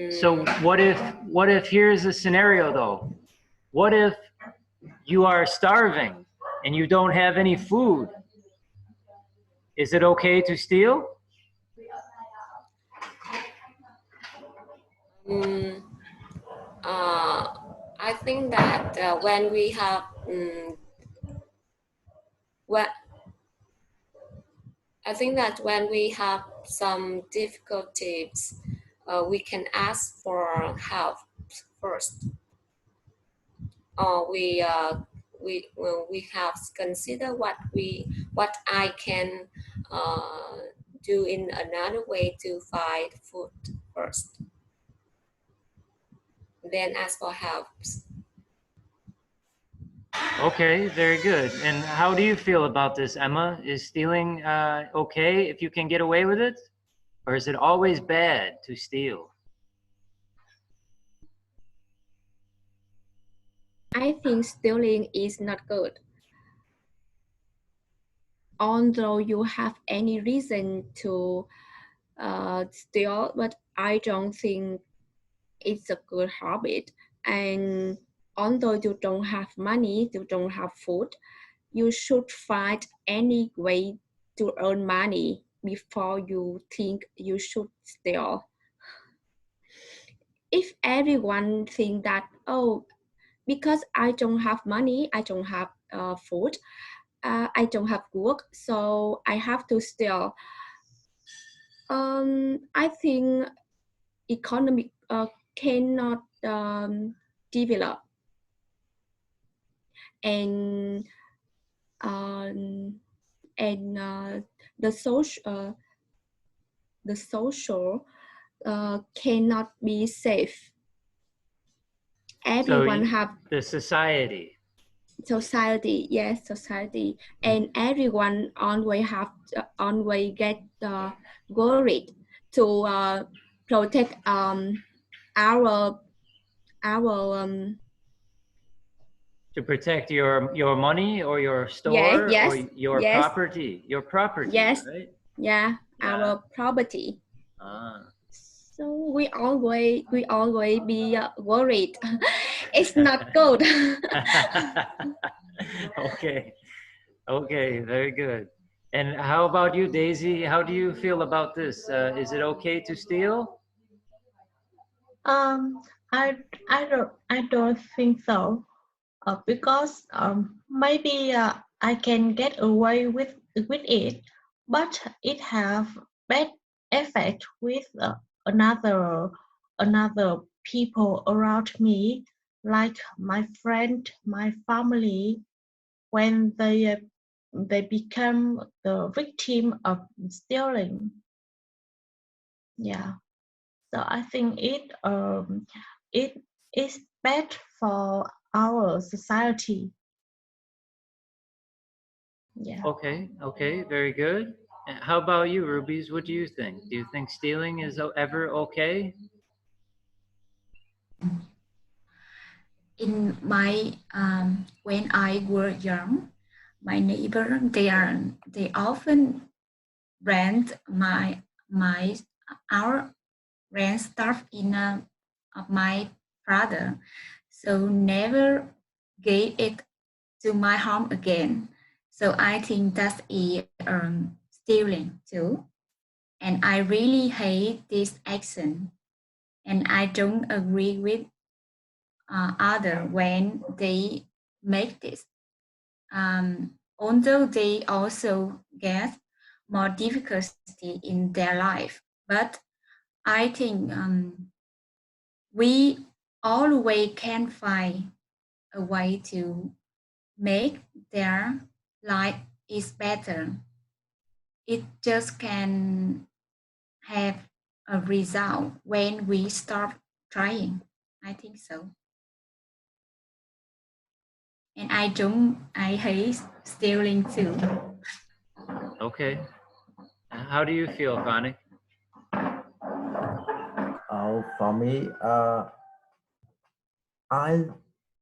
what if here's a scenario though? What if you are starving and you don't have any food? Is it okay to steal? I think that when we have I think that when we have some difficulties, we can ask for help first. Or we have consider what I can do in another way to find food first, then ask for help. Okay, very good. And how do you feel about this, Emma? Is stealing okay if you can get away with it? Or is it always bad to steal? I think stealing is not good. Although you have any reason to steal, but I don't think it's a good habit. And although you don't have money, you don't have food, you should find any way to earn money before you think you should steal. If everyone think that, oh, because I don't have money, I don't have food, I don't have work, so I have to steal. I think economy cannot develop, and um, and the social cannot be safe. Everyone have the society. society, yes, society, and everyone always get worried to protect our To protect your money or your yes, store or yes, your yes, property. Your property, yes, right? yeah, Yeah. our property. Ah. So we always be worried. It's not good. Okay. Okay, very good. And how about you, Daisy? How do you feel about this? Is it okay to steal? Um, I don't think so. Because maybe I can get away with it, but it have bad effect with another people around me, like my friend, my family, when they become the victim of stealing. Yeah, so I think it is bad for our society. Yeah. Okay, okay, very good. And how about you, Rubies? What do you think? Do you think stealing is ever okay? In my when I were young, my neighbor they often rent my our rent stuff in of my brother, so never gave it to my home again. So I think that's stealing too, and I really hate this action, and I don't agree with other when they make this. Although they also get more difficulty in their life, but I think we always can find a way to make their life is better. It just can have a result when we start trying. I think so. And I hate stealing too. Okay. How do you feel, Connie? Oh, for me, I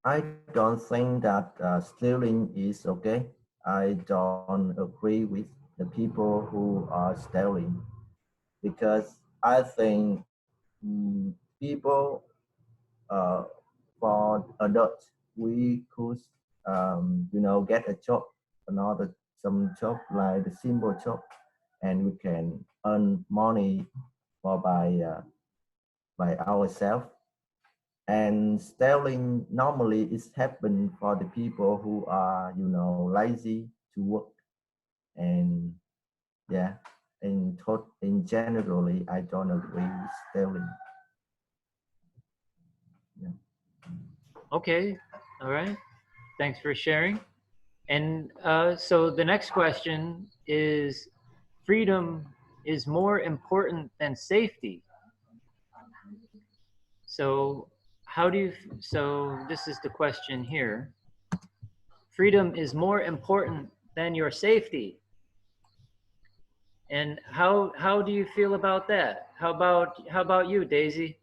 I don't think that stealing is okay. I don't agree with the people who are stealing because I think people for adults we could get a job, another some job like the simple job, and we can earn money for by ourselves. And stealing normally is happen for the people who are lazy to work. And yeah, in generally I don't agree with stealing. Yeah. Okay. All right. Thanks for sharing. And so the next question is freedom is more important than safety. So how do you, so this is the question here. Freedom is more important than your safety. And how do you feel about that? How about you, Daisy?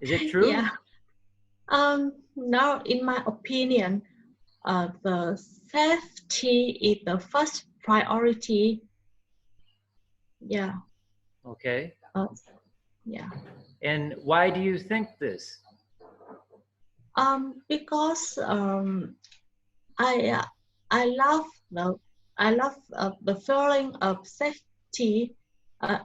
Is it true? Yeah. Now, in my opinion, the safety is the first priority. Yeah. Okay. Yeah. And why do you think this? Because I I love the feeling of safety.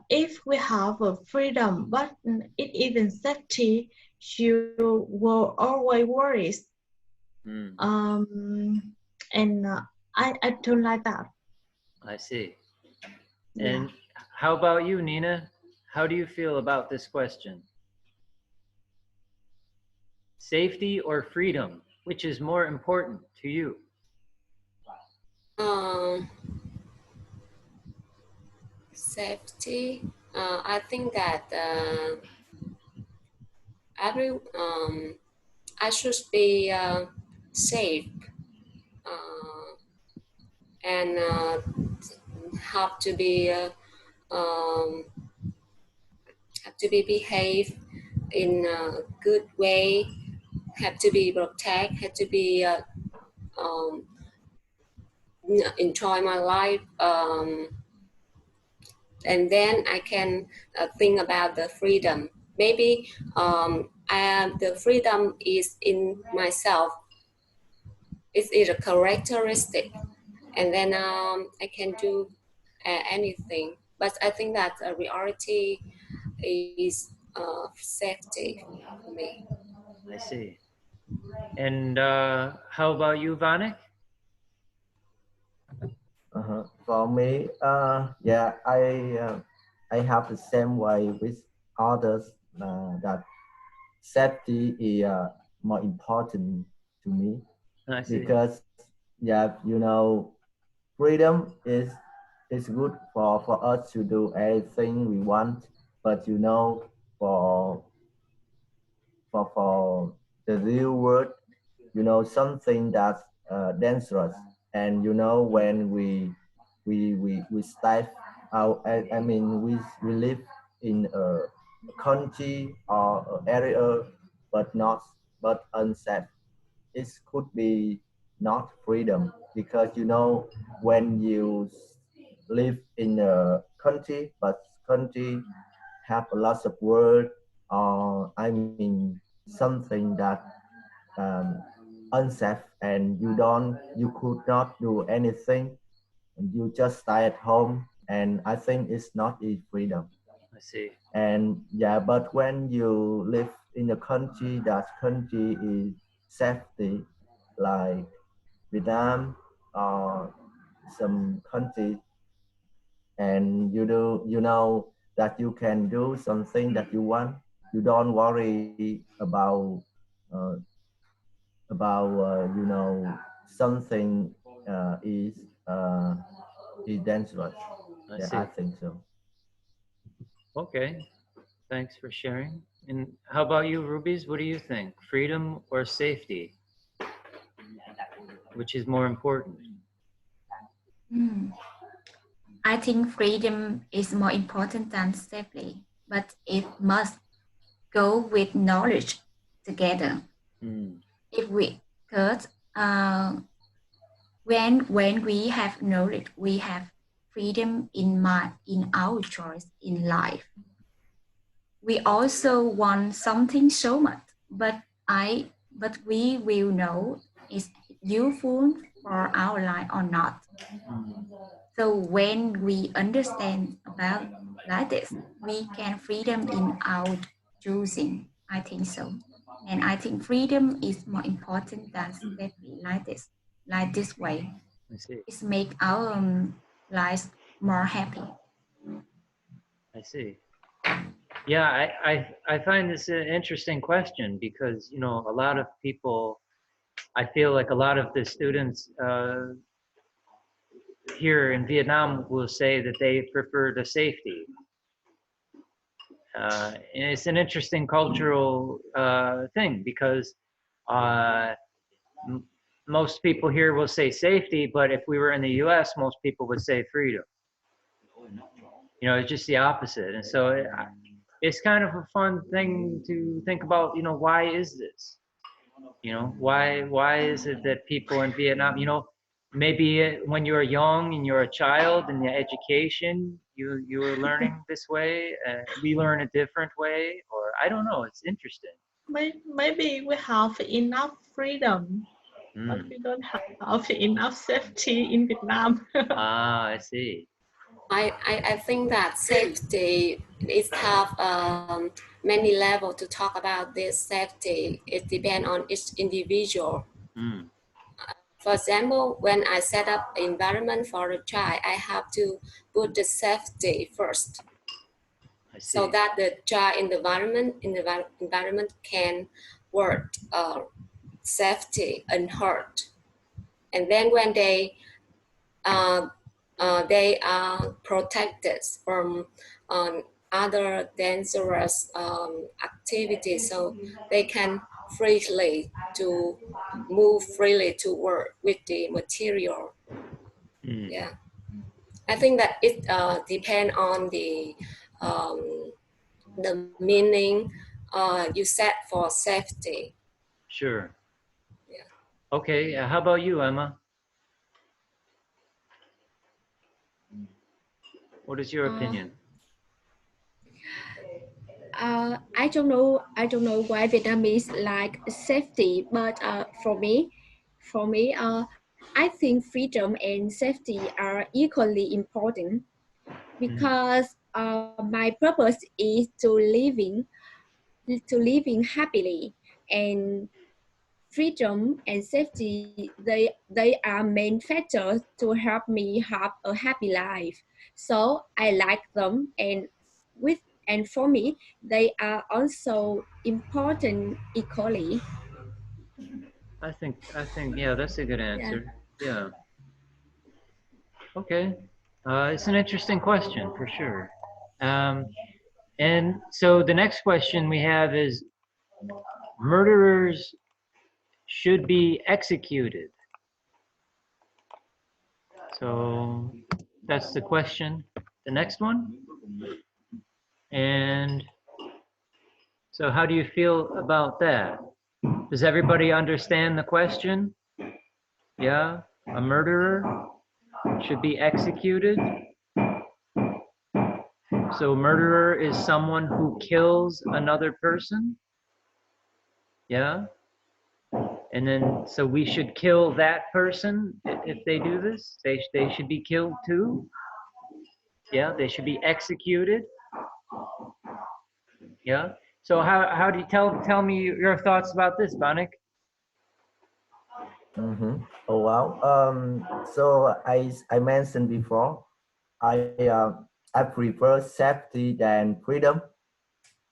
If we have a freedom, but it isn't safety, you will always worry. Hmm, And I don't like that. I see. Yeah. And how about you, Nina? How do you feel about this question? Safety or freedom? Which is more important to you? Safety. I think that I should be safe and have to be um, have to be behave in a good way. Have to be protect. Have to be um, enjoy my life. And then I can think about the freedom. Maybe the freedom is in myself. It's a characteristic, and then I can do anything. But I think that a reality is safety for me. I see. And how about you, Vanik? For me, yeah, I have the same way with others that safety is more important to me I see. because yeah, you know, freedom is good for us to do anything we want, but you know, for for the real world, you know, something that's dangerous, and you know, when we stay out, I mean, we live in a country or a area, but not but unsafe. It could be not freedom because you know when you live in a country, but country have a lot of word, or I mean something that um, unsafe, and you could not do anything, and you just stay at home, and I think it's not a freedom. I see. And yeah, but when you live in a country, that country is safety, like Vietnam or some country, and you know that you can do something that you want. You don't worry uh, you know, something uh, is uh, is dangerous. I Yeah, see. I think so. Okay. Thanks for sharing. And how about you, Rubies? What do you think? Freedom or safety? Which is more important? Hmm. I think freedom is more important than safety, but it must go with knowledge together. Hmm. If we, because when we have knowledge, we have freedom in our choice in life. We also want something so much, but we will know is useful for our life or not. So when we understand about like this, we can freedom in our choosing. I think so. And I think freedom is more important than safety like this way. I see. It make our lives more happy. I see. Yeah, I find this an interesting question because, you know, a lot of people, I feel like a lot of the students here in Vietnam will say that they prefer the safety. And it's an interesting cultural thing because most people here will say safety, but if we were in the US, most people would say freedom. You know, it's just the opposite. And so it's kind of a fun thing to think about, you know, why is this? You know, why is it that people in Vietnam, you know, maybe when you're young and you're a child in the education, you were learning this way, we learn a different way, or I don't know, it's interesting. Maybe we have enough freedom, but Mm. we don't have enough safety in Vietnam. Ah, I see. I think that safety is have many levels to talk about this safety. It depends on each individual. Mm. For example, when I set up environment for a child, I have to put the safety first, I see. so that the child in the environment can work safety and hurt. And then when they are protected from other dangerous activities, so they can freely to move freely to work with the material. Mm. Yeah, I think that it depends on the meaning you set for safety. Sure. Yeah. Okay, how about you, Emma? What is your opinion? I don't know why Vietnamese like safety, but for me, I think freedom and safety are equally important because my purpose is to living happily, and freedom and safety they are main factors to help me have a happy life. So I like them, and with and for me they are also important equally. I think, yeah, that's a good Yeah. answer. Yeah. Okay. It's an interesting question for sure. And so the next question we have is murderers should be executed. So that's the question. The next one. And so how do you feel about that? Does everybody understand the question? Yeah, a murderer should be executed. So a murderer is someone who kills another person. Yeah. And then, so we should kill that person if they do this. They should be killed too. Yeah, they should be executed. Yeah. So how do you tell me your thoughts about this, Banik? Oh wow. So I mentioned before, I prefer safety than freedom.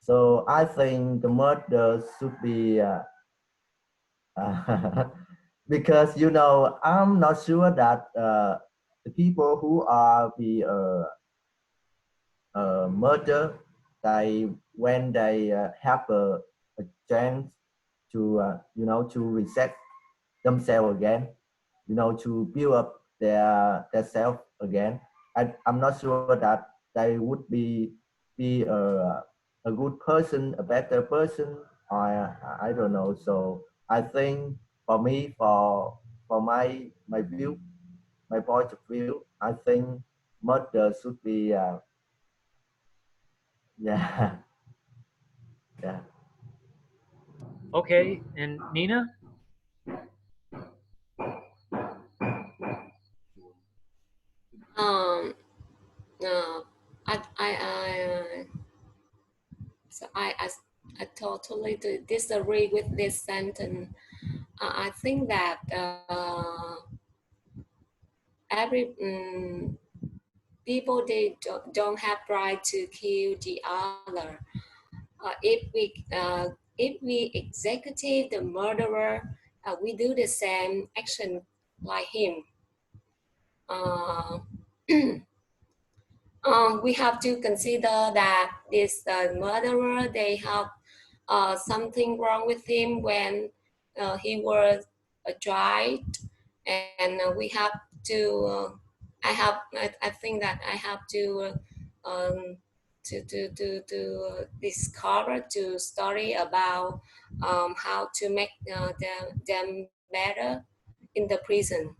So I think the murder should be because you know I'm not sure that the people who are the murder, they when they have a chance to you know to reset themselves again, you know, to build up their self again. I'm not sure that they would be a good person, a better person. I don't know. So I think for me, for my view, my point of view, I think murder should be yeah yeah. Okay, and Nina? Um. No. I so I totally disagree with this sentence. I think that every people they don't have right to kill the other. If we execute the murderer, we do the same action like him. uh, we have to consider that this murderer, they have something wrong with him when he was a child, and we have to. I think that I have to discover to story about how to make them better in the prison.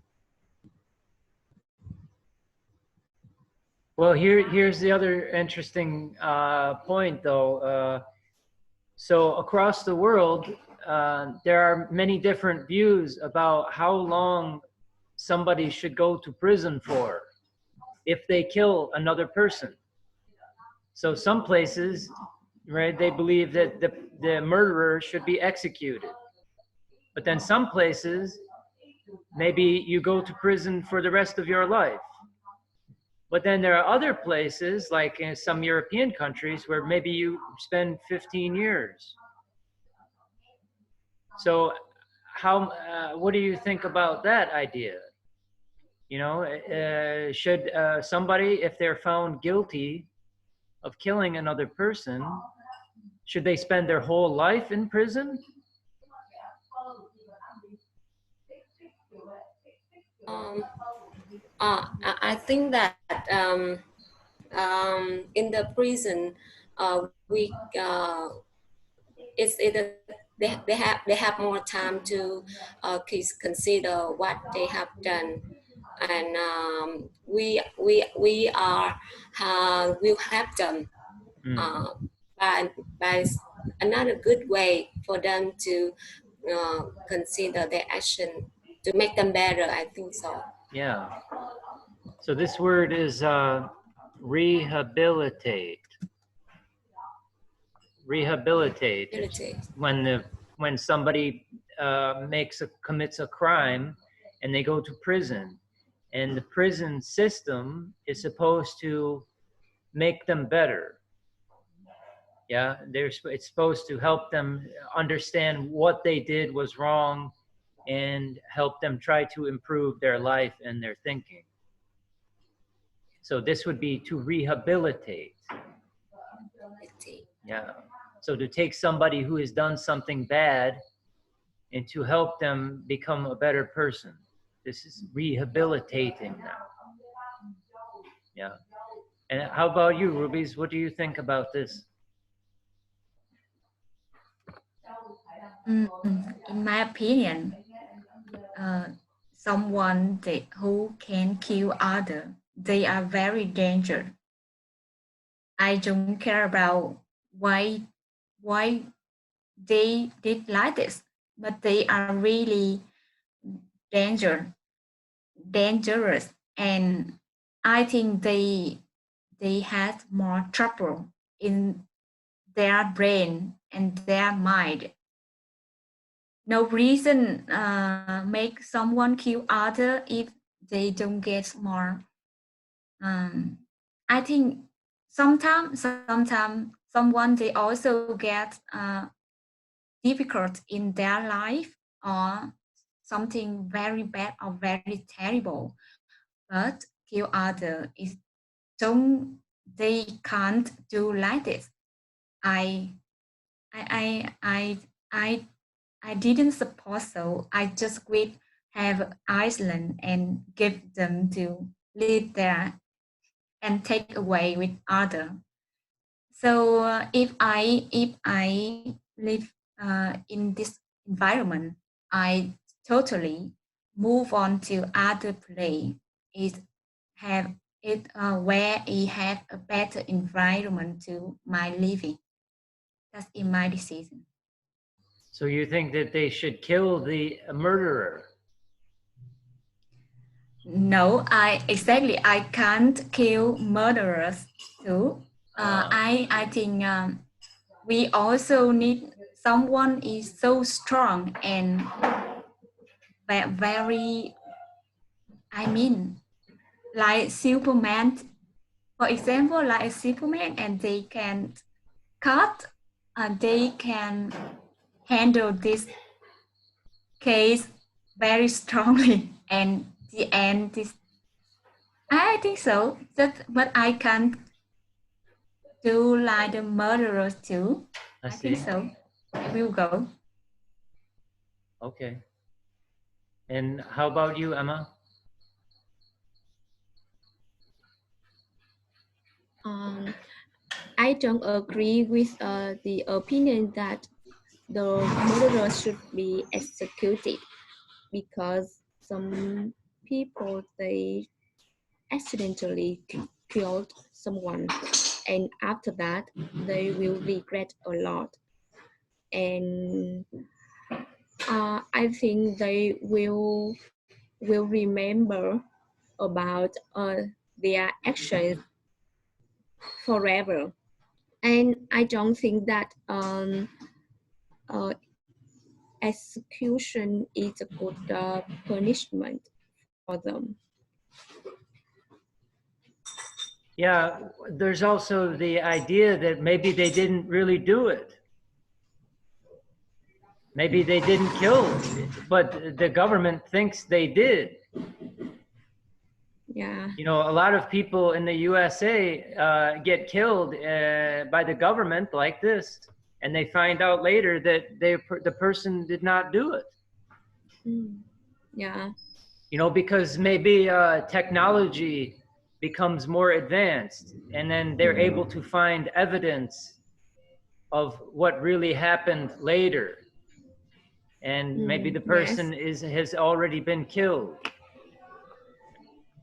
Well, here's the other interesting point, though. So across the world, there are many different views about how long somebody should go to prison for if they kill another person. So some places, right, they believe that the murderer should be executed. But then some places, maybe you go to prison for the rest of your life. But then there are other places, like in some European countries, where maybe you spend 15 years. So what do you think about that idea? You know, should somebody, if they're found guilty of killing another person, should they spend their whole life in prison? I think that in the prison, we they have more time to consider what they have done, and we are will help them by another good way for them to consider their action to make them better. I think so. Yeah. So this word is rehabilitate. Rehabilitate. When somebody commits a crime and they go to prison, and the prison system is supposed to make them better. Yeah, it's supposed to help them understand what they did was wrong and help them try to improve their life and their thinking. So this would be to rehabilitate. Yeah. So to take somebody who has done something bad and to help them become a better person. This is rehabilitating them. Yeah. And how about you, Rubies? What do you think about this? In my opinion, someone who can kill others, they are very dangerous. I don't care about why they did like this, but they are really dangerous, and I think they had more trouble in their brain and their mind. No reason make someone kill other if they don't get more. I think sometimes someone they also get difficult in their life or something very bad or very terrible, but kill other is don't they can't do like this. I didn't suppose so. I just would have Iceland and give them to live there and take away with other. So if I live in this environment, I totally move on to other place. It have it where it have a better environment to my living. That's in my decision. So you think that they should kill the murderer? No, I can't kill murderers too. I think we also need someone is so strong and very, I mean, like Superman, for example, like Superman, and they can cut, they can handle this case very strongly, and the end this I think so. But I can't do like the murderers too. I I think see. so. I will go. Okay. And how about you, Emma? Um, I don't agree with the opinion that the murderer should be executed because some people they accidentally killed someone and after that they will regret a lot and I think they will remember about their actions forever and I don't think that uh, execution is a good punishment for them. Yeah, there's also the idea that maybe they didn't really do it. Maybe they didn't kill, but the government thinks they did. Yeah. You know, a lot of people in the USA get killed by the government like this, and they find out later that the person did not do it. Yeah. You know, because maybe technology becomes more advanced, and then they're able to find evidence of what really happened later, and maybe the person has already been killed.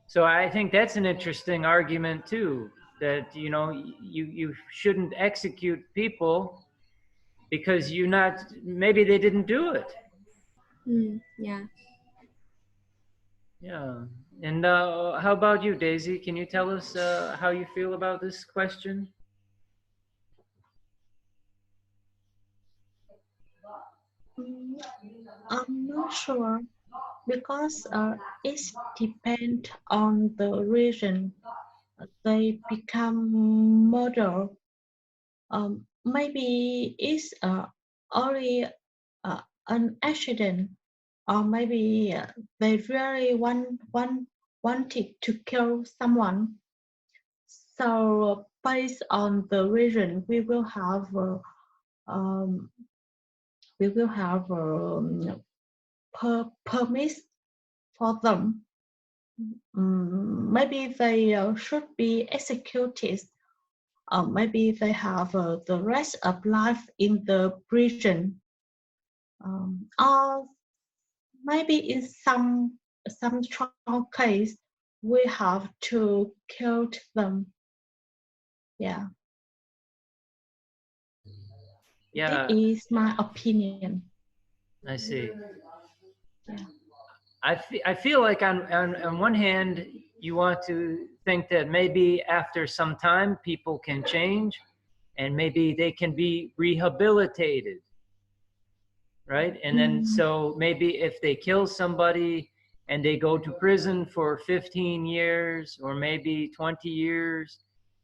So I think that's an interesting argument too, that you know you shouldn't execute people because maybe they didn't do it. Yeah. Yeah. And how about you, Daisy? Can you tell us how you feel about this question? I'm not sure because it depends on the region. They become murder. Maybe it's only an accident, or maybe they really wanted to kill someone. So based on the region, um, we will have permits for them. Maybe they should be executed. Maybe they have the rest of life in the prison. Or maybe in some strong case, we have to kill them. Yeah. Yeah, This is my opinion. I see. Yeah. I feel like on one hand, you want to think that maybe after some time people can change and maybe they can be rehabilitated, right? And then so maybe if they kill somebody and they go to prison for 15 years or maybe 20 years,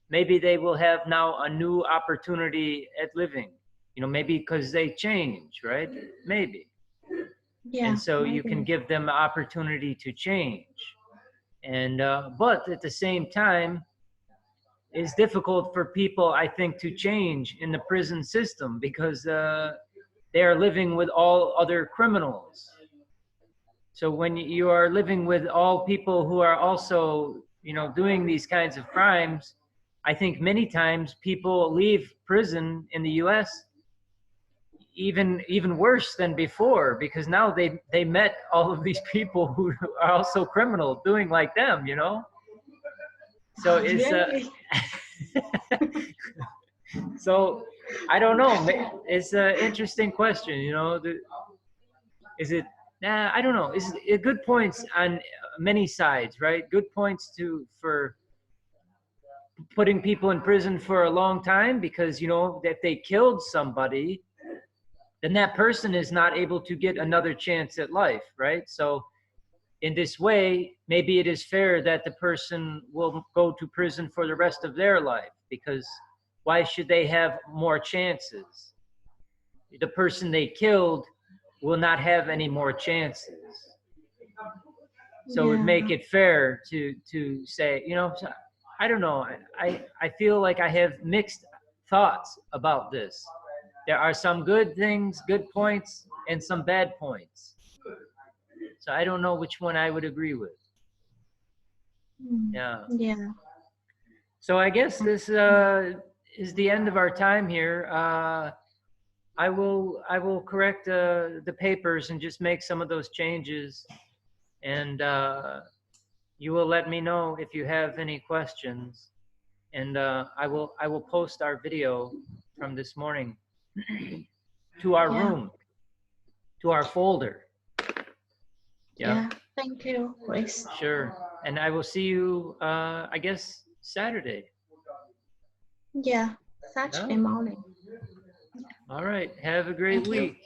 maybe they will have now a new opportunity at living, you know, maybe because they change, right? Maybe. Yeah, And so you can maybe. give them the opportunity to change. And but at the same time, it's difficult for people, I think, to change in the prison system because they are living with all other criminals. So when you are living with all people who are also, you know, doing these kinds of crimes, I think many times people leave prison in the U.S. even worse than before because now they met all of these people who are also criminal doing like them, you know. So it's Really? so I don't know. It's an interesting question, you know. Is it? I don't know. Is it good points on many sides, right? Good points for putting people in prison for a long time because you know if they killed somebody, then that person is not able to get another chance at life, right? So in this way, maybe it is fair that the person will go to prison for the rest of their life because why should they have more chances? The person they killed will not have any more chances. So it would make it fair to say, you know, I don't know. I feel like I have mixed thoughts about this. There are some good things, good points, and some bad points. So I don't know which one I would agree with. Yeah. Yeah. So I guess this is the end of our time here. I will correct the papers and just make some of those changes, and you will let me know if you have any questions, and I will post our video from this morning to our room, to our folder. Yeah. Thank you, Chris. Sure. And I will see you, I guess, Saturday. Yeah. Saturday morning. All right. Have a great Thank you. week.